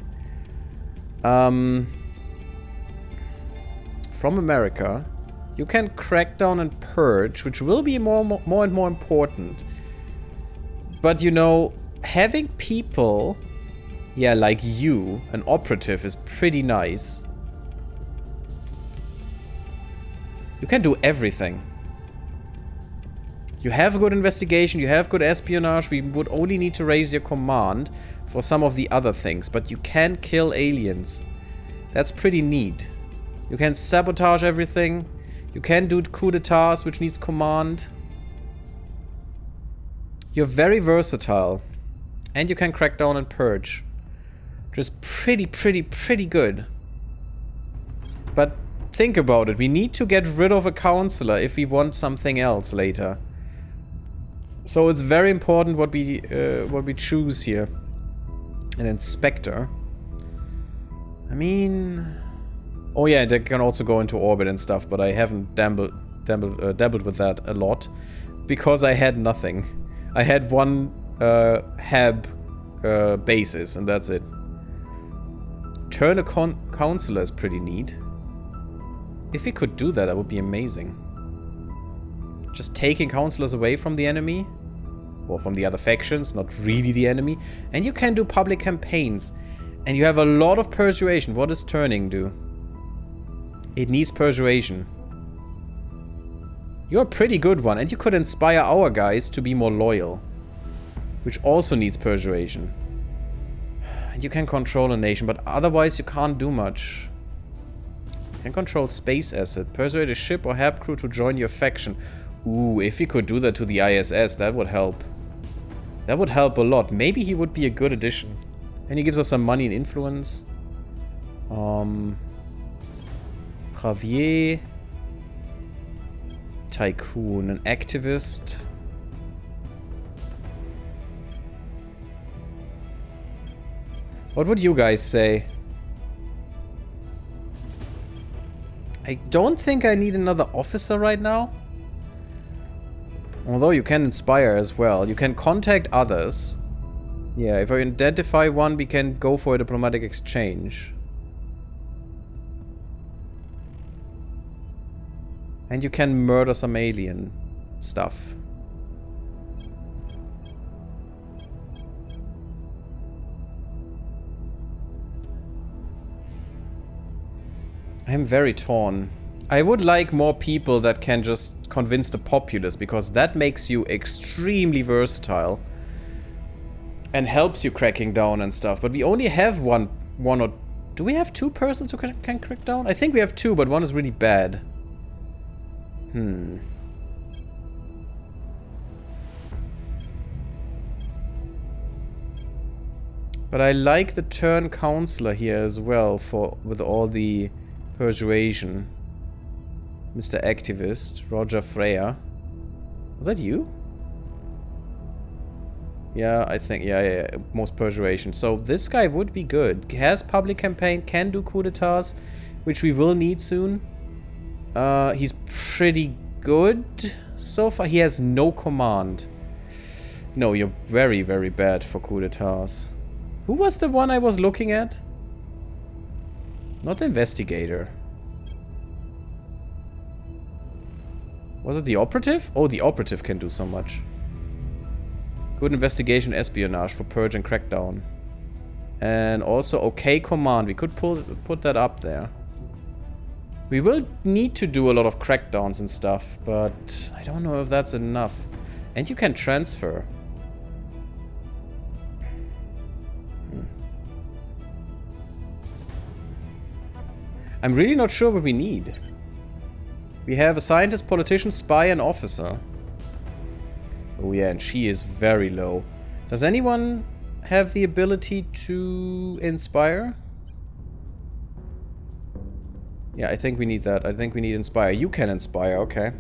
From America, you can crack down and purge, which will be more and more important. But you know, having people, yeah, like you, an operative, is pretty nice. You can do everything. You have good investigation, you have good espionage. We would only need to raise your command for some of the other things, but you can kill aliens. That's pretty neat. You can sabotage everything. You can do coup d'etats, which needs command. You're very versatile. And you can crack down and purge. Which is pretty good. But think about it. We need to get rid of a counselor if we want something else later. So it's very important what we choose here. An inspector. I mean... Oh yeah, they can also go into orbit and stuff, but I haven't dabbled with that a lot. Because I had nothing. I had one HAB basis, and that's it. Turn a counselor is pretty neat. If we could do that, that would be amazing. Just taking counselors away from the enemy. Or from the other factions, not really the enemy. And you can do public campaigns. And you have a lot of persuasion. What does turning do? It needs persuasion. You're a pretty good one. And you could inspire our guys to be more loyal. Which also needs persuasion. And you can control a nation. But otherwise you can't do much. You can control space asset. Persuade a ship or HAB crew to join your faction. Ooh, if we could do that to the ISS, that would help. That would help a lot. Maybe he would be a good addition. And he gives us some money and influence. Javier. Tycoon, an activist. What would you guys say? I don't think I need another officer right now. Although you can inspire as well. You can contact others. Yeah, if I identify one, we can go for a diplomatic exchange. And you can murder some alien stuff. I'm very torn. I would like more people that can just convince the populace, because that makes you extremely versatile. And helps you cracking down and stuff. But we only have one or... Do we have 2 persons who can crack down? I think we have 2, but one is really bad. But I like the turn counselor here as well, with all the persuasion. Mr. Activist, Roger Freya. Was that you? Yeah, I think, yeah, most persuasion. So this guy would be good. He has public campaign, can do coup d'etats, which we will need soon. He's pretty good so far. He has no command. No, you're very, very bad for coup d'etats. Who was the one I was looking at? Not the investigator. Was it the operative? Oh, the operative can do so much. Good investigation, espionage for purge and crackdown. And also okay command. We could put that up there. We will need to do a lot of crackdowns and stuff, but I don't know if that's enough. And you can transfer. I'm really not sure what we need. We have a scientist, politician, spy, and officer. Oh yeah, and she is very low. Does anyone have the ability to inspire? Yeah, I think we need that. I think we need inspire. You can inspire, okay.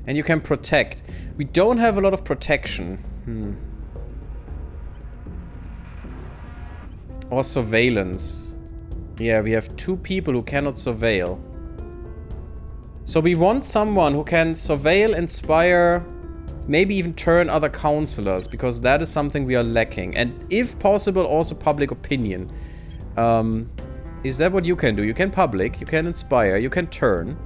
And you can protect. We don't have a lot of protection. Or surveillance. Yeah, we have 2 people who cannot surveil. So we want someone who can surveil, inspire, maybe even turn other counselors, because that is something we are lacking. And if possible, also public opinion. Is that what you can do? You can public, you can inspire, you can turn.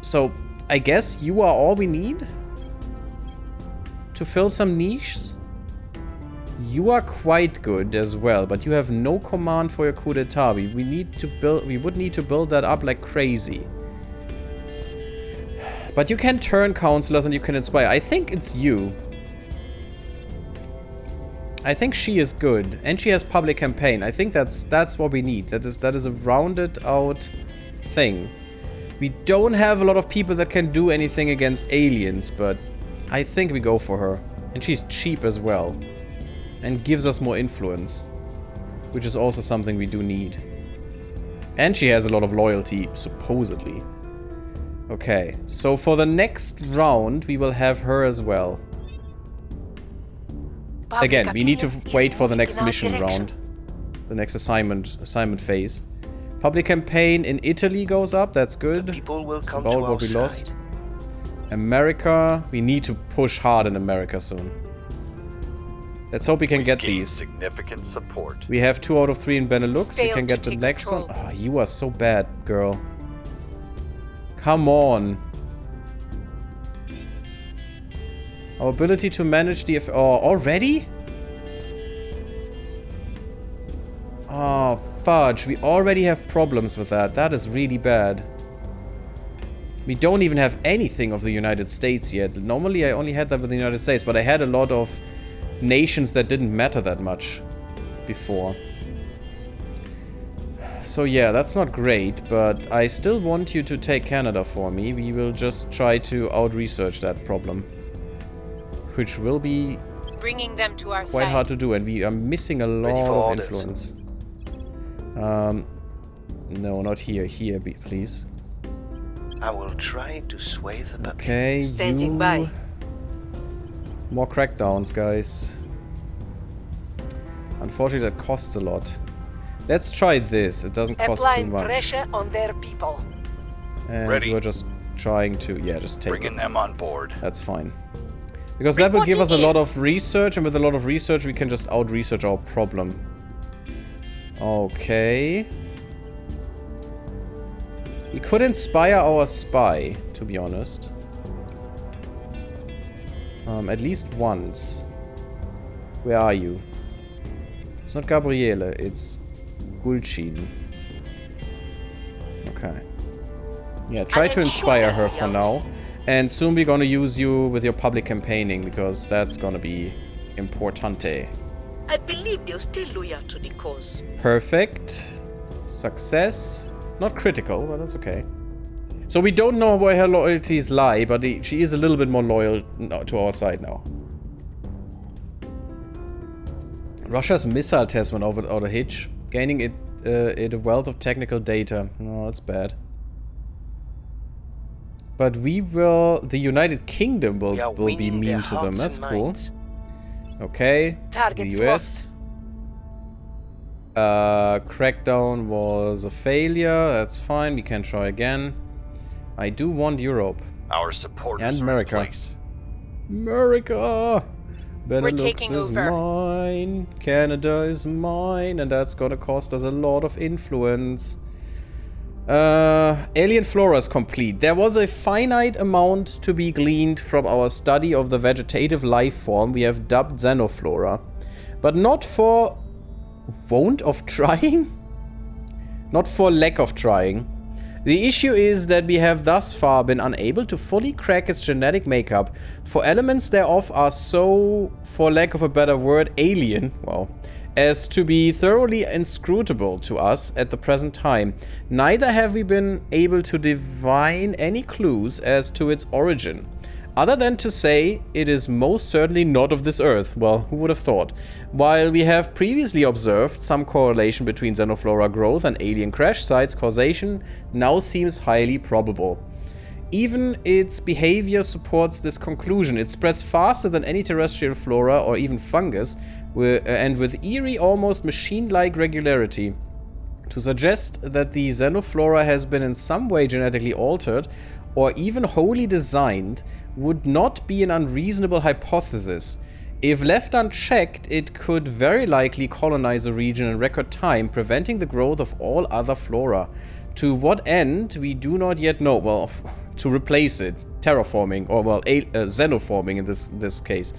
So, I guess you are all we need? To fill some niches? You are quite good as well, but you have no command for your coup d'etat. We would need to build that up like crazy. But you can turn counselors and you can inspire. I think it's you. I think she is good, and she has public campaign. I think that's what we need. That is a rounded out thing. We don't have a lot of people that can do anything against aliens, but I think we go for her. And she's cheap as well. And gives us more influence. Which is also something we do need. And she has a lot of loyalty, supposedly. Okay, so for the next round, we will have her as well. Again, we need to wait for the next mission round. The next assignment phase. Public campaign in Italy goes up, that's good. People will It's come about to what our we side. lost. America, we need to push hard in America soon. Let's hope we can get Gain these. significant support. We have 2 out of 3 in Benelux. We Failed can to get the take next control. one. Oh, you are so bad, girl. Come on. Our ability to manage the... Oh, already? Oh, fudge. We already have problems with that. That is really bad. We don't even have anything of the United States yet. Normally, I only had that with the United States, but I had a lot of nations that didn't matter that much before. So yeah, that's not great, but I still want you to take Canada for me. We will just try to out-research that problem. Which will be Bringing them to our quite side. hard to do, and we are missing a lot for of orders. influence. No, not here. Here, please. I will try to sway the puppy. Okay, Standing you... by. More crackdowns, guys. Unfortunately, that costs a lot. Let's try this. It doesn't cost too Applying much. pressure on their people. And Ready. we're just trying to... Yeah, just take Bringing it. them on board. That's fine. Because that will give us a lot of research, and with a lot of research, we can just out-research our problem. Okay. We could inspire our spy, to be honest. At least once. Where are you? It's not Gabriele, it's Gulcin. Okay. Yeah, try to inspire her for now. And soon we're gonna use you with your public campaigning, because that's gonna be importante. I believe you're still loyal to the cause. Perfect. Success. Not critical, but that's okay. So we don't know where her loyalties lie, but she is a little bit more loyal to our side now. Russia's missile test went without a hitch, gaining it a wealth of technical data. No, that's bad. But we will... The United Kingdom We are will be winning their mean to them. hearts That's and cool. minds. Okay. Targets The US. Crackdown was a failure. That's fine. We can try again. I do want Europe. Our supporters And are in America. place. America! Benelux taking is over. mine. Canada is mine. And that's gonna cost us a lot of influence. Alien flora is complete. There was a finite amount to be gleaned from our study of the vegetative life form we have dubbed xenoflora. But not for want of trying? Not for lack of trying. The issue is that we have thus far been unable to fully crack its genetic makeup, for elements thereof are so, for lack of a better word, alien, well, as to be thoroughly inscrutable to us at the present time. Neither have we been able to divine any clues as to its origin, other than to say it is most certainly not of this Earth. Well, who would have thought? While we have previously observed some correlation between xenoflora growth and alien crash sites, causation now seems highly probable. Even its behavior supports this conclusion. It spreads faster than any terrestrial flora or even fungus, and with eerie, almost machine-like regularity. To suggest that the xenoflora has been in some way genetically altered or even wholly designed would not be an unreasonable hypothesis. If left unchecked, it could very likely colonize a region in record time, preventing the growth of all other flora. To what end, we do not yet know. Well, to replace it, terraforming, or well, xenoforming in this case.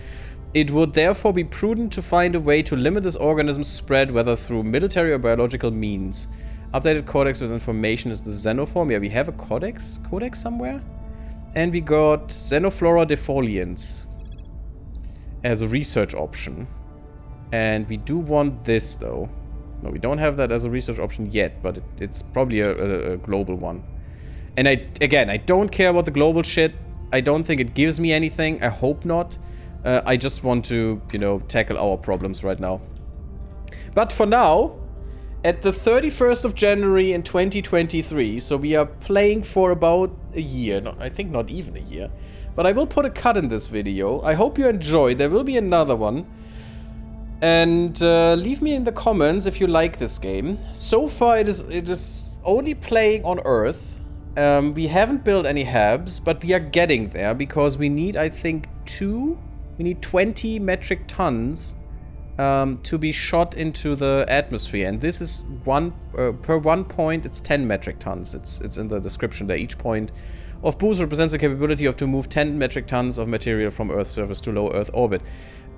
It would therefore be prudent to find a way to limit this organism's spread, whether through military or biological means. Updated codex with information is the xenoform. Yeah, we have a codex somewhere. And we got Xenoflora defolians as a research option. And we do want this, though. No, we don't have that as a research option yet, but it's probably a global one. And again, I don't care about the global shit. I don't think it gives me anything. I hope not. I just want to, you know, tackle our problems right now. But for now, at the 31st of January in 2023, so we are playing for about a year. No, I think not even a year. But I will put a cut in this video. I hope you enjoyed. There will be another one. And leave me in the comments if you like this game. So far, it is only playing on Earth. We haven't built any habs, but we are getting there because we need, I think, 20 metric tons to be shot into the atmosphere, and this is per 1 point. It's 10 metric tons. It's in the description there. Each point of boost represents the capability to move 10 metric tons of material from Earth's surface to low Earth orbit.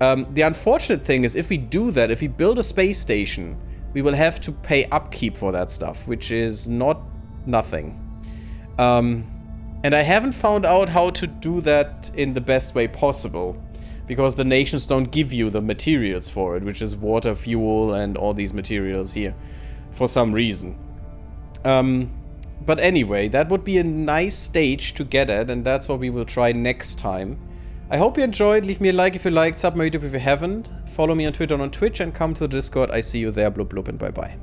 The unfortunate thing is, if we do that, if we build a space station, we will have to pay upkeep for that stuff, which is not nothing. And I haven't found out how to do that in the best way possible, because the nations don't give you the materials for it, which is water, fuel, and all these materials here, for some reason. But anyway, that would be a nice stage to get at, and that's what we will try next time. I hope you enjoyed. Leave me a like if you liked, sub my YouTube if you haven't, follow me on Twitter and on Twitch, and come to the Discord. I see you there. Blub blub and bye bye.